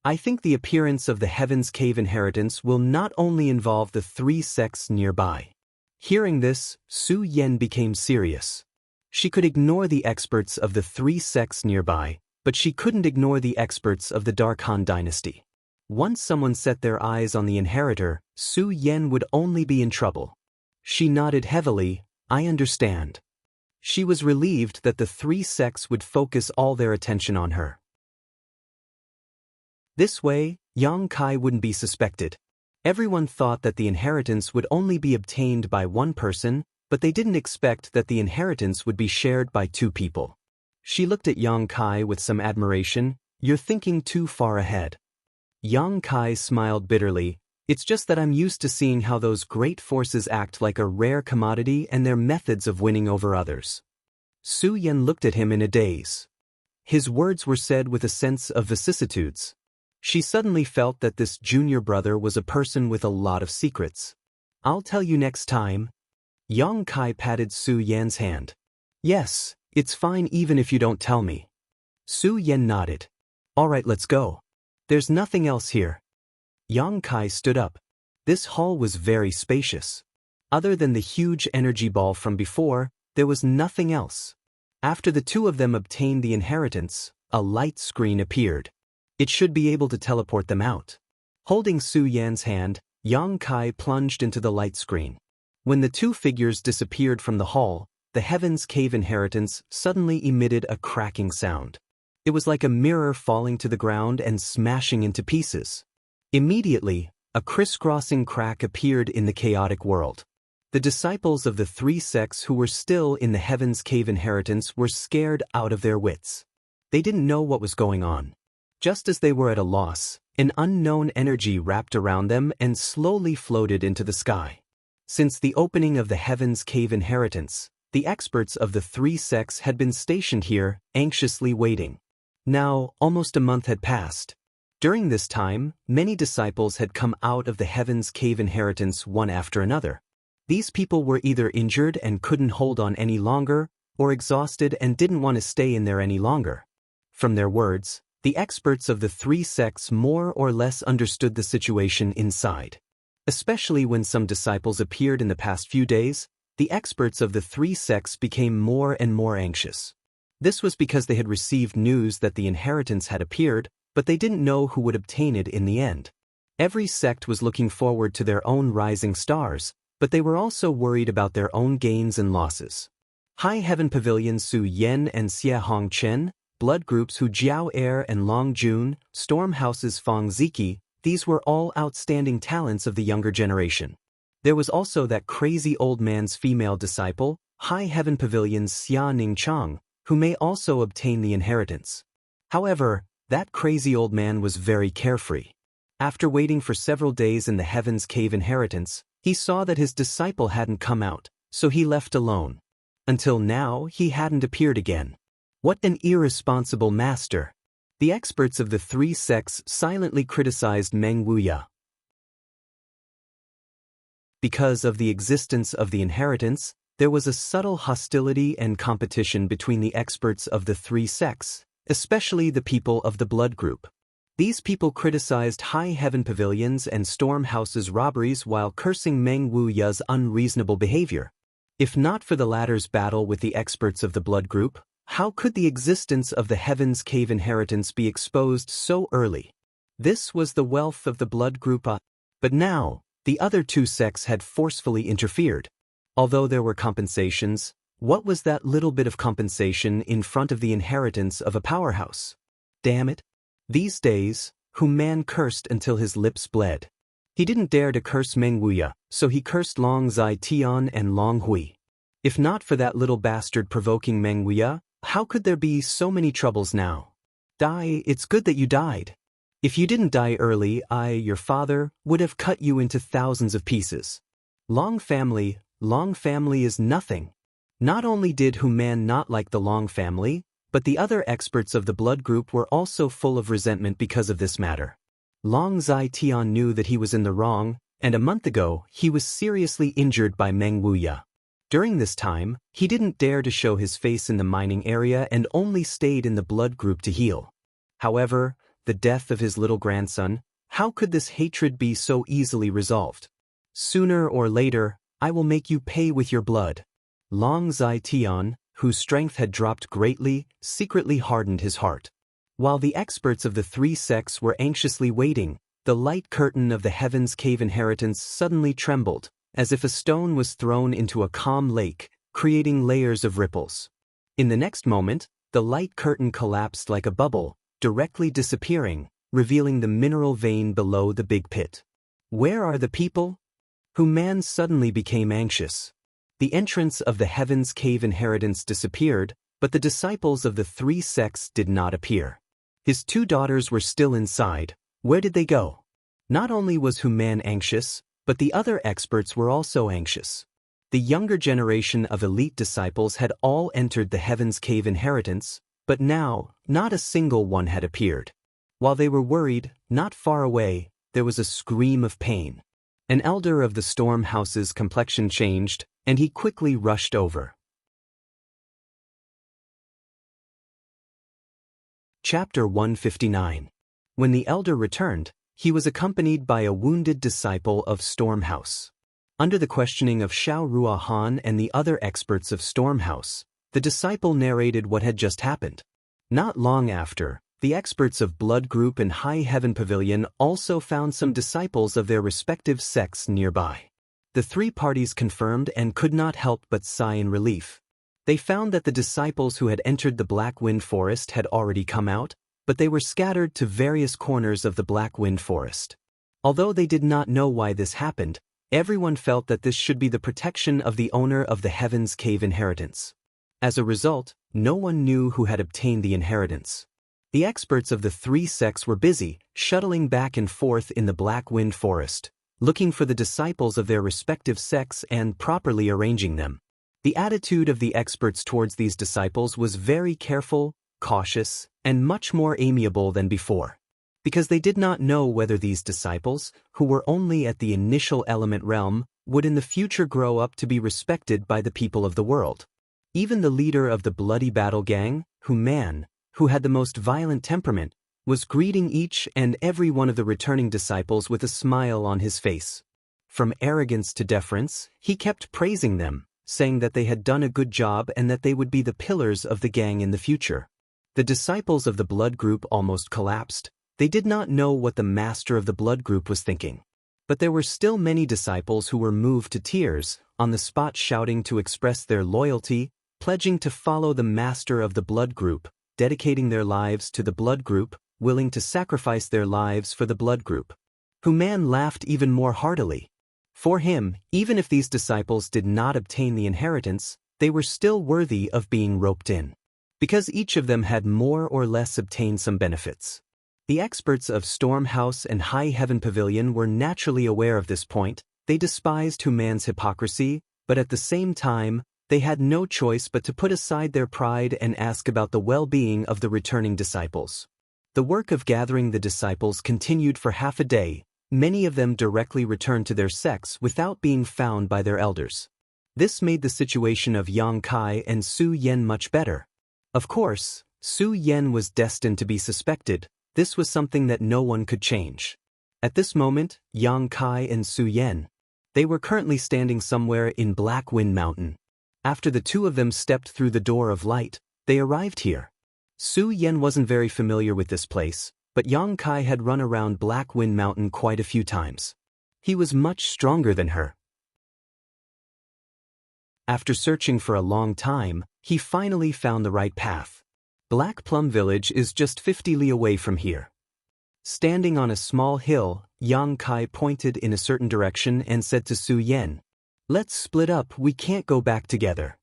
I think the appearance of the Heaven's Cave inheritance will not only involve the 3 sects nearby. Hearing this, Su Yan became serious. She could ignore the experts of the 3 sects nearby, but she couldn't ignore the experts of the Dark Han dynasty. Once someone set their eyes on the inheritor, Su Yan would only be in trouble. She nodded heavily, I understand. She was relieved that the 3 sects would focus all their attention on her. This way, Yang Kai wouldn't be suspected. Everyone thought that the inheritance would only be obtained by one person, but they didn't expect that the inheritance would be shared by 2 people. She looked at Yang Kai with some admiration, you're thinking too far ahead. Yang Kai smiled bitterly, it's just that I'm used to seeing how those great forces act like a rare commodity and their methods of winning over others. Su Yan looked at him in a daze. His words were said with a sense of vicissitudes. She suddenly felt that this junior brother was a person with a lot of secrets. I'll tell you next time. Yang Kai patted Su Yan's hand. Yes, it's fine even if you don't tell me. Su Yan nodded. All right, let's go. There's nothing else here. Yang Kai stood up. This hall was very spacious. Other than the huge energy ball from before, there was nothing else. After the 2 of them obtained the inheritance, a light screen appeared. It should be able to teleport them out. Holding Su Yan's hand, Yang Kai plunged into the light screen. When the 2 figures disappeared from the hall, the Heaven's Cave inheritance suddenly emitted a cracking sound. It was like a mirror falling to the ground and smashing into pieces. Immediately, a crisscrossing crack appeared in the chaotic world. The disciples of the 3 sects who were still in the Heaven's Cave inheritance were scared out of their wits. They didn't know what was going on. Just as they were at a loss, an unknown energy wrapped around them and slowly floated into the sky. Since the opening of the Heaven's Cave inheritance, the experts of the 3 sects had been stationed here, anxiously waiting. Now, almost a month had passed. During this time, many disciples had come out of the Heaven's Cave inheritance one after another. These people were either injured and couldn't hold on any longer, or exhausted and didn't want to stay in there any longer. From their words, the experts of the 3 sects more or less understood the situation inside. Especially when some disciples appeared in the past few days, the experts of the 3 sects became more and more anxious. This was because they had received news that the inheritance had appeared, but they didn't know who would obtain it in the end. Every sect was looking forward to their own rising stars, but they were also worried about their own gains and losses. High Heaven Pavilion Su Yan and Xia Hong Chen, blood groups Hu Jiao Air and Long Jun, storm houses Fang Ziki, these were all outstanding talents of the younger generation. There was also that crazy old man's female disciple, High Heaven Pavilion's Xia Ningchang, who may also obtain the inheritance. However, that crazy old man was very carefree. After waiting for several days in the Heaven's Cave inheritance, he saw that his disciple hadn't come out, so he left alone. Until now, he hadn't appeared again. What an irresponsible master! The experts of the 3 sects silently criticized Meng Wuya. Because of the existence of the inheritance, there was a subtle hostility and competition between the experts of the 3 sects, especially the people of the blood group. These people criticized High Heaven Pavilion's and Storm House's robberies while cursing Meng Wuya's unreasonable behavior. If not for the latter's battle with the experts of the blood group, how could the existence of the Heaven's Cave inheritance be exposed so early? This was the wealth of the blood group, but now, the other 2 sects had forcefully interfered. Although there were compensations, what was that little bit of compensation in front of the inheritance of a powerhouse? Damn it! These days, whom man cursed until his lips bled. He didn't dare to curse Meng Wuya, so he cursed Long Zai Tian and Long Hui. If not for that little bastard provoking Meng Wuya, how could there be so many troubles now? It's good that you died. If you didn't die early, your father, would have cut you into thousands of pieces. Long family is nothing. Not only did Human not like the Long family, but the other experts of the blood group were also full of resentment because of this matter. Long Zai-Tian knew that he was in the wrong, and a month ago he was seriously injured by Meng Wuya. During this time, he didn't dare to show his face in the mining area and only stayed in the blood group to heal. However, the death of his little grandson, how could this hatred be so easily resolved? Sooner or later, I will make you pay with your blood. Long Zai-Tian, whose strength had dropped greatly, secretly hardened his heart. While the experts of the three sects were anxiously waiting, the light curtain of the Heaven's Cave inheritance suddenly trembled, as if a stone was thrown into a calm lake, creating layers of ripples. In the next moment, the light curtain collapsed like a bubble, directly disappearing, revealing the mineral vein below the big pit. Where are the people? Human suddenly became anxious. The entrance of the Heaven's Cave inheritance disappeared, but the disciples of the three sects did not appear. His two daughters were still inside. Where did they go? Not only was Human anxious, but the other experts were also anxious. The younger generation of elite disciples had all entered the Heaven's Cave inheritance, but now, not a single one had appeared. While they were worried, not far away, there was a scream of pain. An elder of the Storm House's complexion changed, and he quickly rushed over. Chapter 159. When the elder returned, he was accompanied by a wounded disciple of Storm House. Under the questioning of Xiao Ruahan and the other experts of Storm House, the disciple narrated what had just happened. Not long after, the experts of Blood Group and High Heaven Pavilion also found some disciples of their respective sects nearby. The three parties confirmed and could not help but sigh in relief. They found that the disciples who had entered the Black Wind Forest had already come out, but they were scattered to various corners of the Black Wind Forest. Although they did not know why this happened, everyone felt that this should be the protection of the owner of the Heaven's Cave inheritance. As a result, no one knew who had obtained the inheritance. The experts of the three sects were busy, shuttling back and forth in the Black Wind Forest, looking for the disciples of their respective sects and properly arranging them. The attitude of the experts towards these disciples was very careful, cautious, and much more amiable than before. Because they did not know whether these disciples, who were only at the initial element realm, would in the future grow up to be respected by the people of the world. Even the leader of the Bloody Battle Gang, Human, who had the most violent temperament, was greeting each and every one of the returning disciples with a smile on his face. From arrogance to deference, he kept praising them, saying that they had done a good job and that they would be the pillars of the gang in the future. The disciples of the blood group almost collapsed. They did not know what the master of the blood group was thinking. But there were still many disciples who were moved to tears, on the spot shouting to express their loyalty, pledging to follow the master of the blood group, dedicating their lives to the blood group, willing to sacrifice their lives for the blood group. Human laughed even more heartily. For him, even if these disciples did not obtain the inheritance, they were still worthy of being roped in. Because each of them had more or less obtained some benefits. The experts of Storm House and High Heaven Pavilion were naturally aware of this point. They despised Human's hypocrisy, but at the same time, they had no choice but to put aside their pride and ask about the well-being of the returning disciples. The work of gathering the disciples continued for half a day. Many of them directly returned to their sects without being found by their elders. This made the situation of Yang Kai and Su Yan much better. Of course, Su Yan was destined to be suspected. This was something that no one could change. At this moment, Yang Kai and Su Yan, they were currently standing somewhere in Black Wind Mountain. After the two of them stepped through the door of light, they arrived here. Su Yan wasn't very familiar with this place, but Yang Kai had run around Black Wind Mountain quite a few times. He was much stronger than her. After searching for a long time, he finally found the right path. Black Plum Village is just 50 li away from here. Standing on a small hill, Yang Kai pointed in a certain direction and said to Su Yan, "Let's split up, we can't go back together."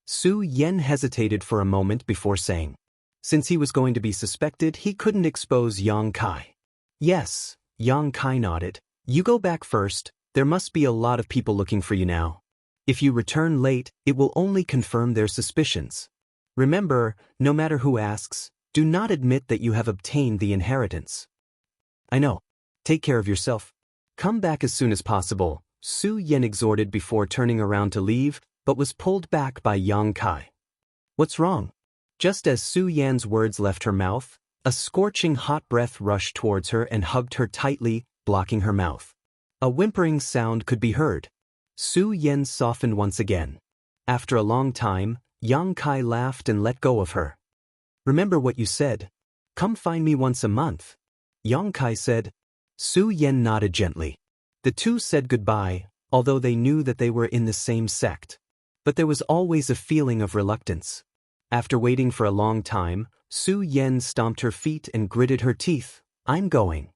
Su Yan hesitated for a moment before saying, Since he was going to be suspected, he couldn't expose Yang Kai. Yes, Yang Kai nodded. You go back first, there must be a lot of people looking for you now. If you return late, it will only confirm their suspicions. Remember, no matter who asks, do not admit that you have obtained the inheritance. I know. Take care of yourself. Come back as soon as possible, Su Yan exhorted before turning around to leave, but was pulled back by Yang Kai. What's wrong? Just as Su Yan's words left her mouth, a scorching hot breath rushed towards her and hugged her tightly, blocking her mouth. A whimpering sound could be heard. Su Yan softened once again. After a long time, Yang Kai laughed and let go of her. Remember what you said. Come find me once a month. Yang Kai said. Su Yan nodded gently. The two said goodbye, although they knew that they were in the same sect. But there was always a feeling of reluctance. After waiting for a long time, Su Yan stomped her feet and gritted her teeth. I'm going.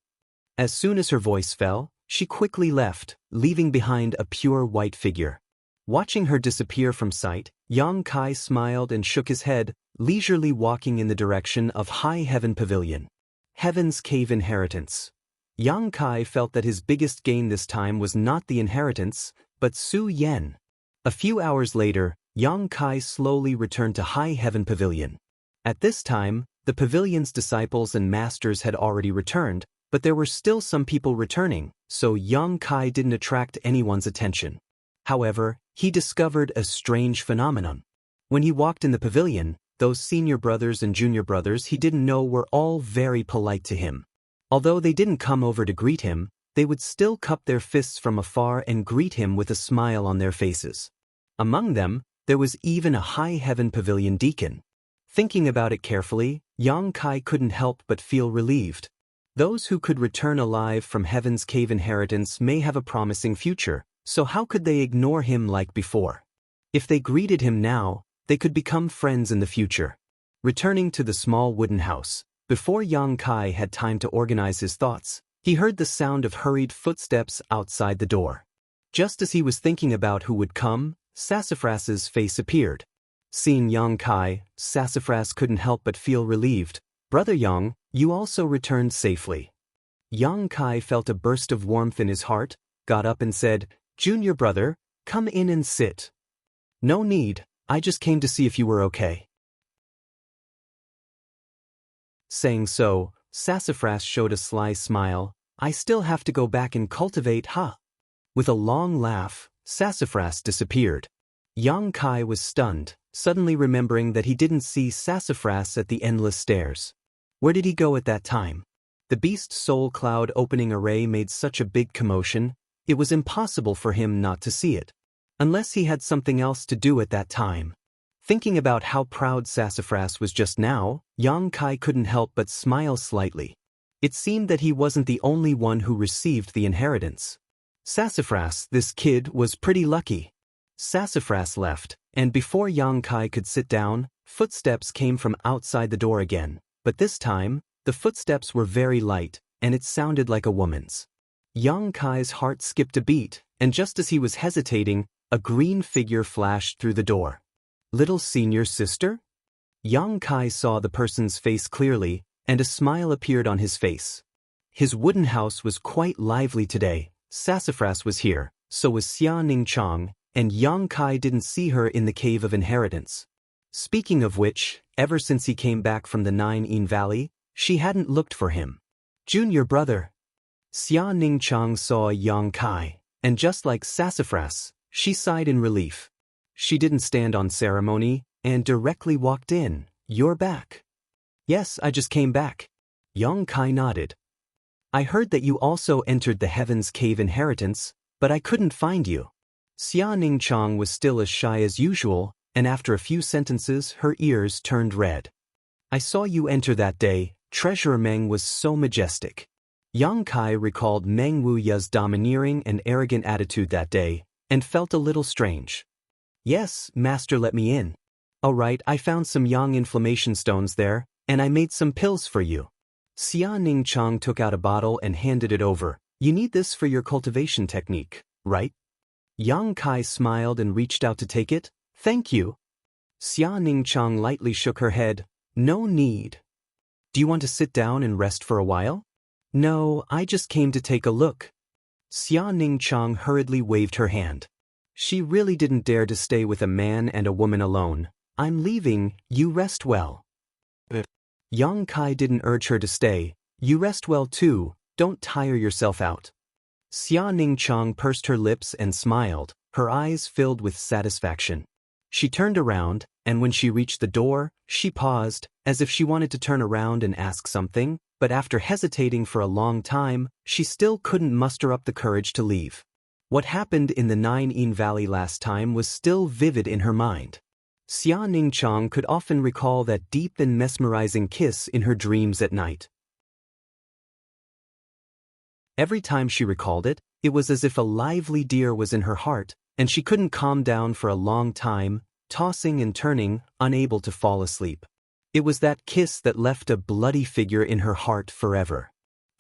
As soon as her voice fell, she quickly left, leaving behind a pure white figure. Watching her disappear from sight, Yang Kai smiled and shook his head, leisurely walking in the direction of High Heaven Pavilion. Heaven's Cave Inheritance. Yang Kai felt that his biggest gain this time was not the inheritance, but Su Yan. A few hours later, Yang Kai slowly returned to High Heaven Pavilion. At this time, the pavilion's disciples and masters had already returned, but there were still some people returning, so Yang Kai didn't attract anyone's attention. However, he discovered a strange phenomenon. When he walked in the pavilion, those senior brothers and junior brothers he didn't know were all very polite to him. Although they didn't come over to greet him, they would still cup their fists from afar and greet him with a smile on their faces. Among them, there was even a High Heaven Pavilion deacon. Thinking about it carefully, Yang Kai couldn't help but feel relieved. Those who could return alive from Heaven's Cave Inheritance may have a promising future, so how could they ignore him like before? If they greeted him now, they could become friends in the future. Returning to the small wooden house, before Yang Kai had time to organize his thoughts, he heard the sound of hurried footsteps outside the door. Just as he was thinking about who would come, Sassafras's face appeared. Seeing Yang Kai, Sassafras couldn't help but feel relieved. Brother Yang, you also returned safely. Yang Kai felt a burst of warmth in his heart, got up and said, Junior brother, come in and sit. No need, I just came to see if you were okay. Saying so, Sassafras showed a sly smile. I still have to go back and cultivate, huh? With a long laugh, Sassafras disappeared. Yang Kai was stunned, suddenly remembering that he didn't see Sassafras at the endless stairs. Where did he go at that time? The beast soul cloud opening array made such a big commotion, it was impossible for him not to see it. Unless he had something else to do at that time. Thinking about how proud Sassafras was just now, Yang Kai couldn't help but smile slightly. It seemed that he wasn't the only one who received the inheritance. Sassafras, this kid, was pretty lucky. Sassafras left, and before Yang Kai could sit down, footsteps came from outside the door again, but this time, the footsteps were very light, and it sounded like a woman's. Yang Kai's heart skipped a beat, and just as he was hesitating, a green figure flashed through the door. Little senior sister? Yang Kai saw the person's face clearly, and a smile appeared on his face. His wooden house was quite lively today. Sassafras was here, so was Xianxia, and Yang Kai didn't see her in the Cave of Inheritance. Speaking of which, ever since he came back from the Nine Valley, she hadn't looked for him. Junior brother. Xianxia saw Yang Kai, and just like Sassafras, she sighed in relief. She didn't stand on ceremony, and directly walked in. You're back. Yes, I just came back. Yang Kai nodded. I heard that you also entered the Heaven's Cave Inheritance, but I couldn't find you. Xianxia was still as shy as usual, and after a few sentences her ears turned red. I saw you enter that day. Treasurer Meng was so majestic. Yang Kai recalled Meng Wuya's domineering and arrogant attitude that day, and felt a little strange. Yes, master let me in. Alright, I found some yang inflammation stones there, and I made some pills for you. Xianxia took out a bottle and handed it over. You need this for your cultivation technique, right? Yang Kai smiled and reached out to take it. Thank you. Xianxia lightly shook her head. No need. Do you want to sit down and rest for a while? No, I just came to take a look. Xianxia hurriedly waved her hand. She really didn't dare to stay with a man and a woman alone. I'm leaving, you rest well. Yang Kai didn't urge her to stay. You rest well too, don't tire yourself out. Xianxia pursed her lips and smiled, her eyes filled with satisfaction. She turned around, and when she reached the door, she paused, as if she wanted to turn around and ask something, but after hesitating for a long time, she still couldn't muster up the courage to leave. What happened in the Nine Valley last time was still vivid in her mind. Xianxia could often recall that deep and mesmerizing kiss in her dreams at night. Every time she recalled it, it was as if a lively deer was in her heart, and she couldn't calm down for a long time, tossing and turning, unable to fall asleep. It was that kiss that left a bloody figure in her heart forever.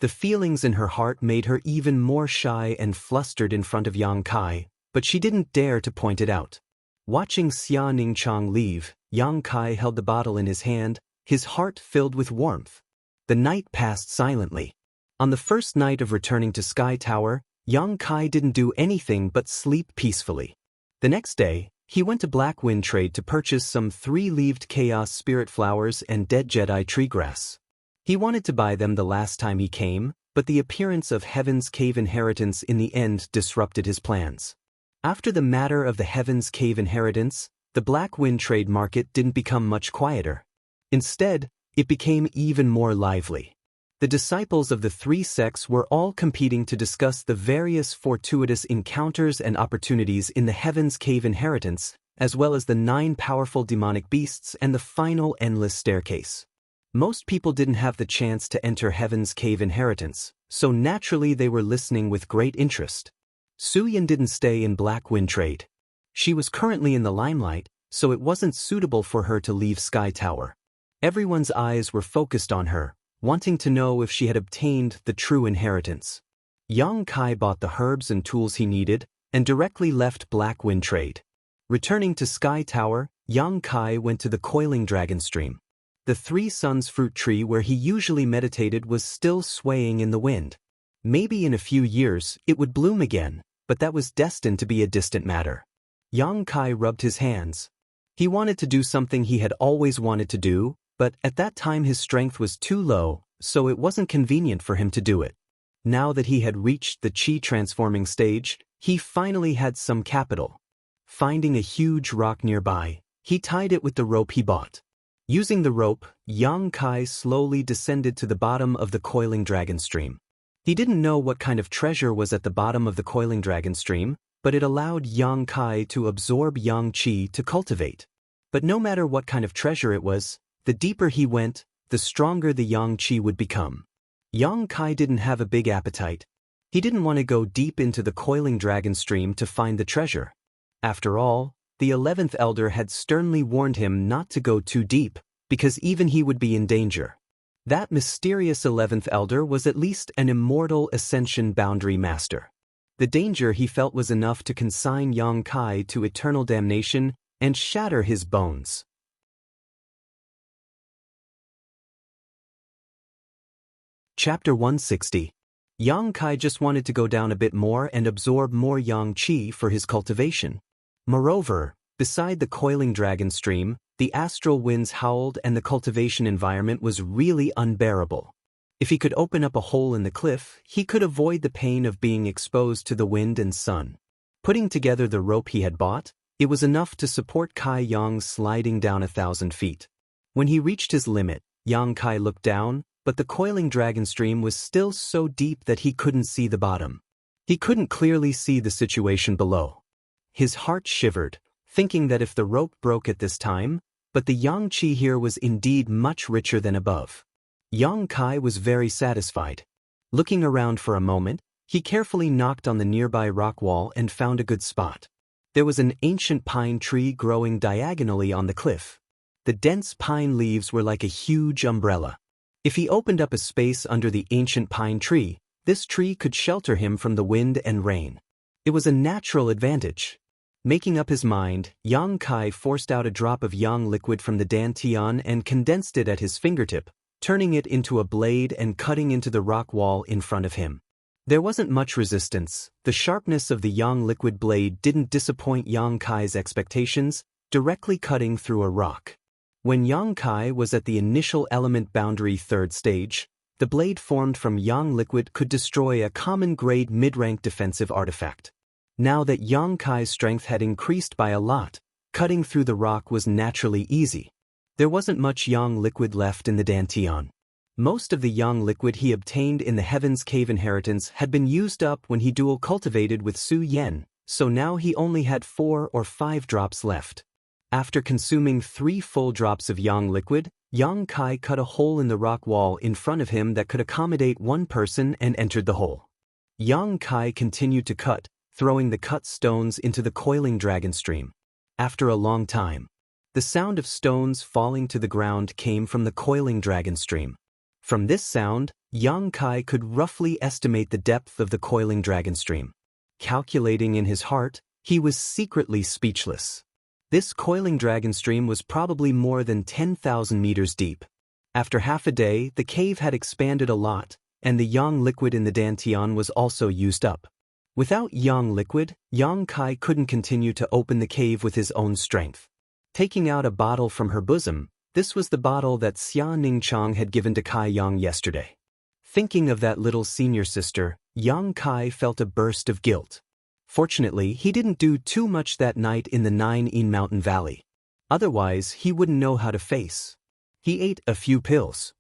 The feelings in her heart made her even more shy and flustered in front of Yang Kai, but she didn't dare to point it out. Watching Xianxia leave, Yang Kai held the bottle in his hand, his heart filled with warmth. The night passed silently. On the first night of returning to Sky Tower, Yang Kai didn't do anything but sleep peacefully. The next day, he went to Blackwind Trade to purchase some 3-leaved Chaos Spirit flowers and dead Jedi tree grass. He wanted to buy them the last time he came, but the appearance of Heaven's Cave Inheritance in the end disrupted his plans. After the matter of the Heaven's Cave Inheritance, the Blackwind Trade market didn't become much quieter. Instead, it became even more lively. The disciples of the 3 sects were all competing to discuss the various fortuitous encounters and opportunities in the Heaven's Cave Inheritance, as well as the 9 powerful demonic beasts and the final endless staircase. Most people didn't have the chance to enter Heaven's Cave Inheritance, so naturally they were listening with great interest. Suyin didn't stay in Blackwind Trade. She was currently in the limelight, so it wasn't suitable for her to leave Sky Tower. Everyone's eyes were focused on her, wanting to know if she had obtained the true inheritance. Yang Kai bought the herbs and tools he needed, and directly left Blackwind Trade. Returning to Sky Tower, Yang Kai went to the Coiling Dragon Stream. The 3 Suns fruit tree where he usually meditated was still swaying in the wind. Maybe in a few years it would bloom again, but that was destined to be a distant matter. Yang Kai rubbed his hands. He wanted to do something he had always wanted to do, but at that time his strength was too low, so it wasn't convenient for him to do it. Now that he had reached the Qi transforming stage, he finally had some capital. Finding a huge rock nearby, he tied it with the rope he bought. Using the rope, Yang Kai slowly descended to the bottom of the Coiling Dragon Stream. He didn't know what kind of treasure was at the bottom of the Coiling Dragon Stream, but it allowed Yang Kai to absorb Yang Qi to cultivate. But no matter what kind of treasure it was, the deeper he went, the stronger the Yang Qi would become. Yang Kai didn't have a big appetite. He didn't want to go deep into the Coiling Dragon Stream to find the treasure. After all, the 11th Elder had sternly warned him not to go too deep, because even he would be in danger. That mysterious 11th Elder was at least an immortal Ascension Boundary Master. The danger he felt was enough to consign Yang Kai to eternal damnation and shatter his bones. Chapter 160. Yang Kai just wanted to go down a bit more and absorb more Yang Qi for his cultivation. Moreover, beside the Coiling Dragon Stream, the astral winds howled and the cultivation environment was really unbearable. If he could open up a hole in the cliff, he could avoid the pain of being exposed to the wind and sun. Putting together the rope he had bought, it was enough to support Kai Yang sliding down 1,000 feet. When he reached his limit, Yang Kai looked down, but the Coiling Dragon Stream was still so deep that he couldn't see the bottom. He couldn't clearly see the situation below. His heart shivered, thinking that if the rope broke at this time, but the Yang Qi here was indeed much richer than above. Yang Kai was very satisfied. Looking around for a moment, he carefully knocked on the nearby rock wall and found a good spot. There was an ancient pine tree growing diagonally on the cliff. The dense pine leaves were like a huge umbrella. If he opened up a space under the ancient pine tree, this tree could shelter him from the wind and rain. It was a natural advantage. Making up his mind, Yang Kai forced out a drop of yang liquid from the dantian and condensed it at his fingertip, turning it into a blade and cutting into the rock wall in front of him. There wasn't much resistance. The sharpness of the yang liquid blade didn't disappoint Yang Kai's expectations, directly cutting through a rock. When Yang Kai was at the initial element boundary third stage, the blade formed from yang liquid could destroy a common-grade mid-rank defensive artifact. Now that Yang Kai's strength had increased by a lot, cutting through the rock was naturally easy. There wasn't much yang liquid left in the dantian. Most of the yang liquid he obtained in the Heaven's Cave inheritance had been used up when he dual cultivated with Su Yen, so now he only had 4 or 5 drops left. After consuming 3 full drops of yang liquid, Yang Kai cut a hole in the rock wall in front of him that could accommodate one person and entered the hole. Yang Kai continued to cut, throwing the cut stones into the coiling dragon stream. After a long time, the sound of stones falling to the ground came from the coiling dragon stream. From this sound, Yang Kai could roughly estimate the depth of the coiling dragon stream. Calculating in his heart, he was secretly speechless. This coiling dragon stream was probably more than 10,000 meters deep. After half a day, the cave had expanded a lot, and the yang liquid in the dantian was also used up. Without yang liquid, Yang Kai couldn't continue to open the cave with his own strength. Taking out a bottle from her bosom, this was the bottle that Xianxia had given to Kai Yang yesterday. Thinking of that little senior sister, Yang Kai felt a burst of guilt. Fortunately, he didn't do too much that night in the 9-in mountain valley. Otherwise, he wouldn't know how to face. He ate a few pills.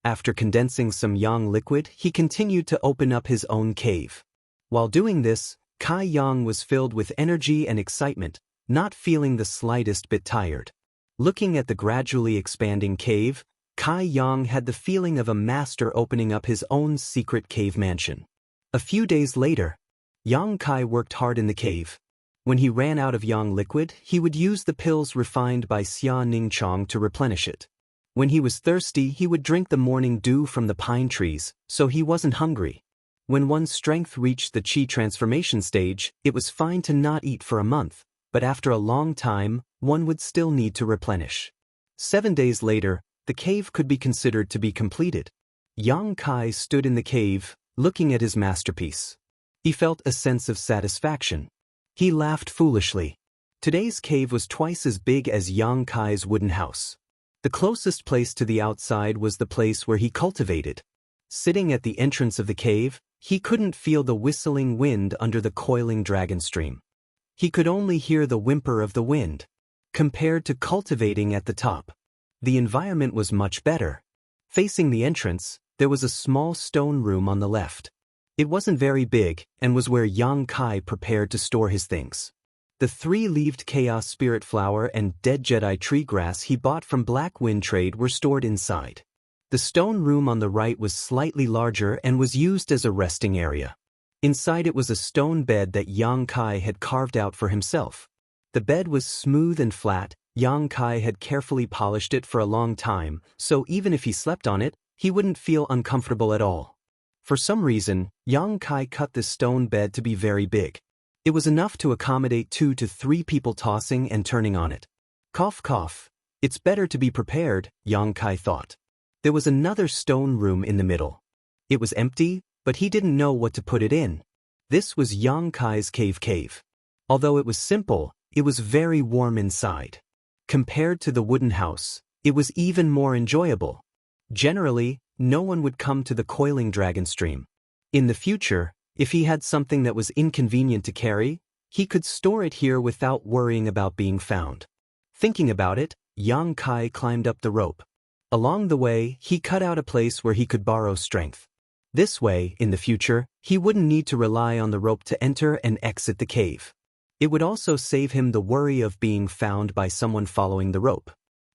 After condensing some yang liquid, he continued to open up his own cave. While doing this, Kai Yang was filled with energy and excitement, not feeling the slightest bit tired. Looking at the gradually expanding cave, Kai Yang had the feeling of a master opening up his own secret cave mansion. A few days later, Yang Kai worked hard in the cave. When he ran out of yang liquid, he would use the pills refined by Xianxia to replenish it. When he was thirsty, he would drink the morning dew from the pine trees, so he wasn't hungry. When one's strength reached the Qi transformation stage, it was fine to not eat for a month, but after a long time, one would still need to replenish. 7 days later, the cave could be considered to be completed. Yang Kai stood in the cave, looking at his masterpiece. He felt a sense of satisfaction. He laughed foolishly. Today's cave was twice as big as Yang Kai's wooden house. The closest place to the outside was the place where he cultivated. Sitting at the entrance of the cave, he couldn't feel the whistling wind under the coiling dragon stream. He could only hear the whimper of the wind. Compared to cultivating at the top, the environment was much better. Facing the entrance, there was a small stone room on the left. It wasn't very big and was where Yang Kai prepared to store his things. The 3-leaved chaos spirit flower and dead Jedi tree grass he bought from Black Wind Trade were stored inside. The stone room on the right was slightly larger and was used as a resting area. Inside it was a stone bed that Yang Kai had carved out for himself. The bed was smooth and flat. Yang Kai had carefully polished it for a long time, so even if he slept on it, he wouldn't feel uncomfortable at all. For some reason, Yang Kai cut this stone bed to be very big. It was enough to accommodate 2 to 3 people tossing and turning on it. Cough cough. It's better to be prepared, Yang Kai thought. There was another stone room in the middle. It was empty, but he didn't know what to put it in. This was Yang Kai's cave. Although it was simple, it was very warm inside. Compared to the wooden house, it was even more enjoyable. Generally, no one would come to the coiling dragon stream. In the future, if he had something that was inconvenient to carry, he could store it here without worrying about being found. Thinking about it, Yang Kai climbed up the rope. Along the way, he cut out a place where he could borrow strength. This way, in the future, he wouldn't need to rely on the rope to enter and exit the cave. It would also save him the worry of being found by someone following the rope.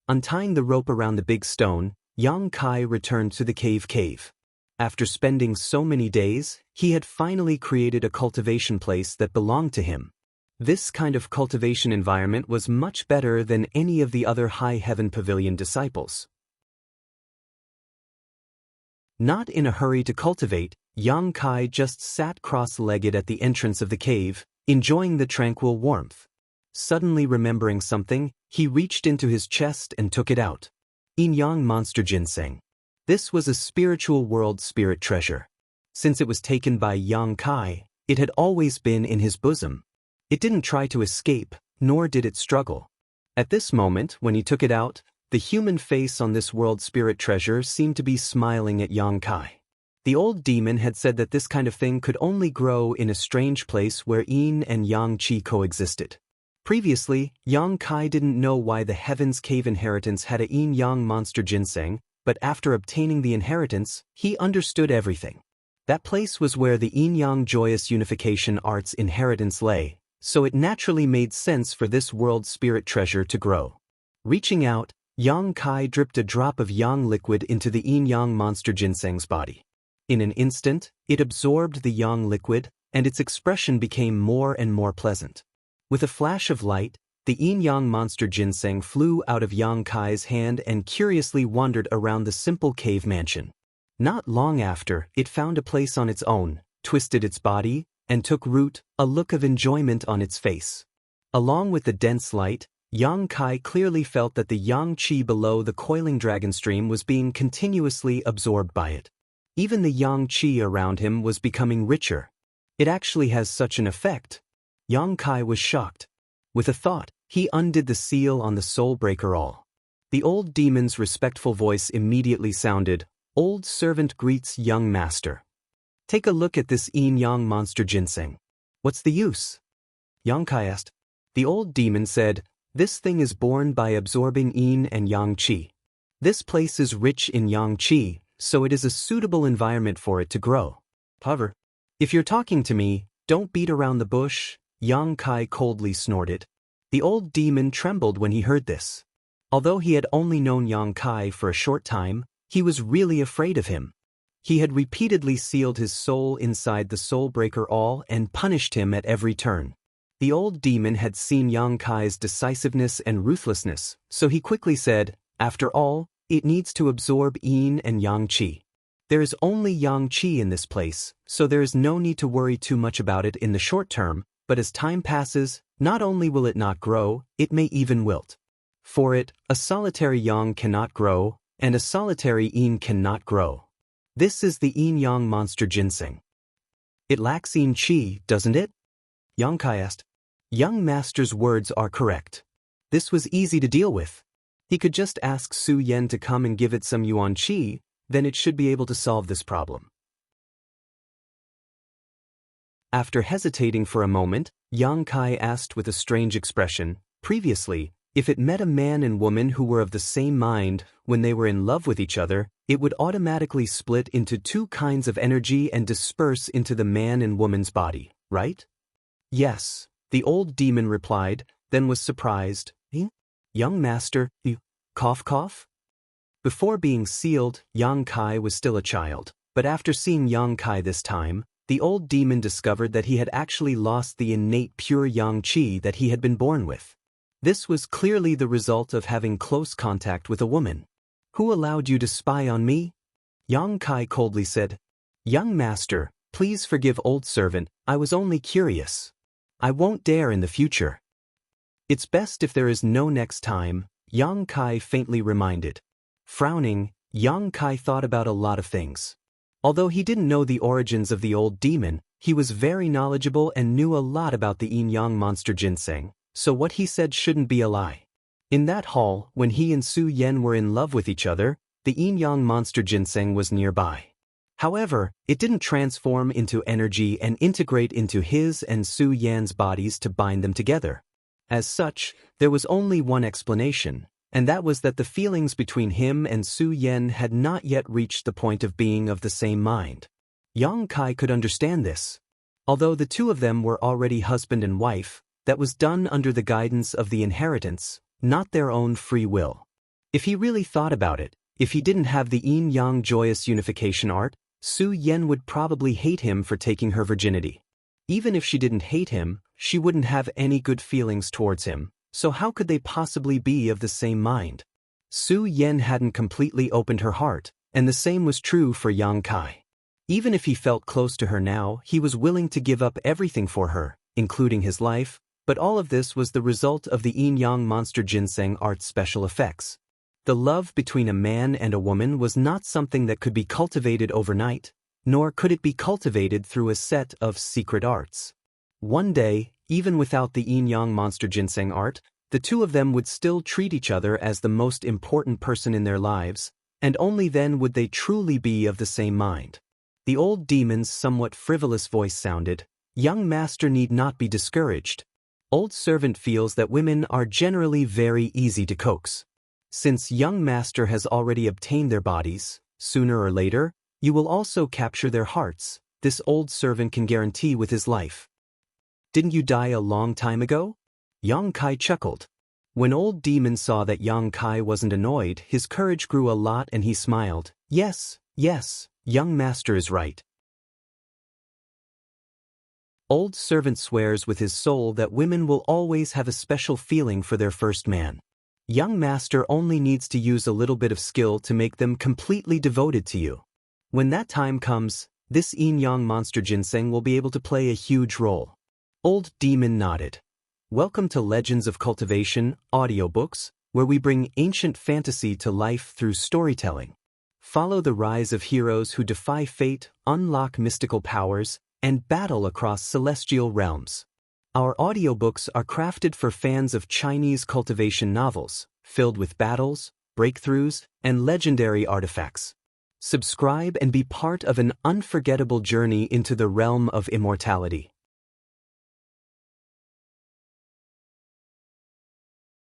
Untying the rope around the big stone, Yang Kai returned to the cave. After spending so many days, he had finally created a cultivation place that belonged to him. This kind of cultivation environment was much better than any of the other High Heaven Pavilion disciples. Not in a hurry to cultivate, Yang Kai just sat cross-legged at the entrance of the cave, enjoying the tranquil warmth. Suddenly remembering something, he reached into his chest and took it out. Yin-yang monster ginseng. This was a spiritual world spirit treasure. Since it was taken by Yang Kai, it had always been in his bosom. It didn't try to escape, nor did it struggle. At this moment, when he took it out, the human face on this world spirit treasure seemed to be smiling at Yang Kai. The old demon had said that this kind of thing could only grow in a strange place where yin and yang qi coexisted. Previously, Yang Kai didn't know why the Heaven's Cave inheritance had a yin-yang monster ginseng, but after obtaining the inheritance, he understood everything. That place was where the yin-yang joyous unification art's inheritance lay, so it naturally made sense for this world spirit treasure to grow. Reaching out, Yang Kai dripped a drop of yang liquid into the yin-yang monster ginseng's body. In an instant, it absorbed the yang liquid, and its expression became more and more pleasant. With a flash of light, the yin-yang monster ginseng flew out of Yang Kai's hand and curiously wandered around the simple cave mansion. Not long after, it found a place on its own, twisted its body, and took root, a look of enjoyment on its face. Along with the dense light, Yang Kai clearly felt that the yang qi below the coiling dragon stream was being continuously absorbed by it. Even the yang qi around him was becoming richer. It actually has such an effect. Yang Kai was shocked. With a thought, he undid the seal on the soul breaker all. The old demon's respectful voice immediately sounded, "Old servant greets young master. Take a look at this yin-yang monster ginseng. What's the use?" Yang Kai asked. The old demon said, "This thing is born by absorbing yin and yang qi. This place is rich in yang qi, so it is a suitable environment for it to grow. However, if you're talking to me, don't beat around the bush," Yang Kai coldly snorted. The old demon trembled when he heard this. Although he had only known Yang Kai for a short time, he was really afraid of him. He had repeatedly sealed his soul inside the soul breaker all and punished him at every turn. The old demon had seen Yang Kai's decisiveness and ruthlessness, so he quickly said, "After all, it needs to absorb yin and yang qi. There is only yang qi in this place, so there is no need to worry too much about it in the short term, but as time passes, not only will it not grow, it may even wilt. For it, a solitary yang cannot grow, and a solitary yin cannot grow. This is the yin-yang monster ginseng. It lacks yin qi, doesn't it?" Yang Kai asked. Young master's words are correct. This was easy to deal with. He could just ask Su Yan to come and give it some yuan qi, then it should be able to solve this problem. After hesitating for a moment, Yang Kai asked with a strange expression, "Previously, if it met a man and woman who were of the same mind, when they were in love with each other, it would automatically split into two kinds of energy and disperse into the man and woman's body, right?" "Yes," the old demon replied, then was surprised. "Young master, you cough?" Before being sealed, Yang Kai was still a child, but after seeing Yang Kai this time, the old demon discovered that he had actually lost the innate pure yang qi that he had been born with. This was clearly the result of having close contact with a woman. "Who allowed you to spy on me?" Yang Kai coldly said. "Young master, please forgive old servant, I was only curious. I won't dare in the future." "It's best if there is no next time," Yang Kai faintly reminded. Frowning, Yang Kai thought about a lot of things. Although he didn't know the origins of the old demon, he was very knowledgeable and knew a lot about the yin-yang monster ginseng, so what he said shouldn't be a lie. In that hall, when he and Su Yan were in love with each other, the yin-yang monster ginseng was nearby. However, it didn't transform into energy and integrate into his and Su Yan's bodies to bind them together. As such, there was only one explanation, and that was that the feelings between him and Su Yan had not yet reached the point of being of the same mind. Yang Kai could understand this. Although the two of them were already husband and wife, that was done under the guidance of the inheritance, not their own free will. If he really thought about it, if he didn't have the yin-yang joyous unification art, Su Yan would probably hate him for taking her virginity. Even if she didn't hate him, she wouldn't have any good feelings towards him, so how could they possibly be of the same mind? Su Yan hadn't completely opened her heart, and the same was true for Yang Kai. Even if he felt close to her now, he was willing to give up everything for her, including his life, but all of this was the result of the yin-yang monster ginseng art special effects. The love between a man and a woman was not something that could be cultivated overnight, nor could it be cultivated through a set of secret arts. One day, even without the yin-yang monster ginseng art, the two of them would still treat each other as the most important person in their lives, and only then would they truly be of the same mind. The old demon's somewhat frivolous voice sounded, "Young master need not be discouraged. Old servant feels that women are generally very easy to coax. Since young master has already obtained their bodies, sooner or later, you will also capture their hearts, this old servant can guarantee with his life." "Didn't you die a long time ago?" Yang Kai chuckled. When old demon saw that Yang Kai wasn't annoyed, his courage grew a lot and he smiled. Yes, young master is right. Old servant swears with his soul that women will always have a special feeling for their first man. Young master only needs to use a little bit of skill to make them completely devoted to you. When that time comes, this yin-yang monster ginseng will be able to play a huge role. Old demon nodded. Welcome to Legends of Cultivation, audiobooks, where we bring ancient fantasy to life through storytelling. Follow the rise of heroes who defy fate, unlock mystical powers, and battle across celestial realms. Our audiobooks are crafted for fans of Chinese cultivation novels, filled with battles, breakthroughs, and legendary artifacts. Subscribe and be part of an unforgettable journey into the realm of immortality.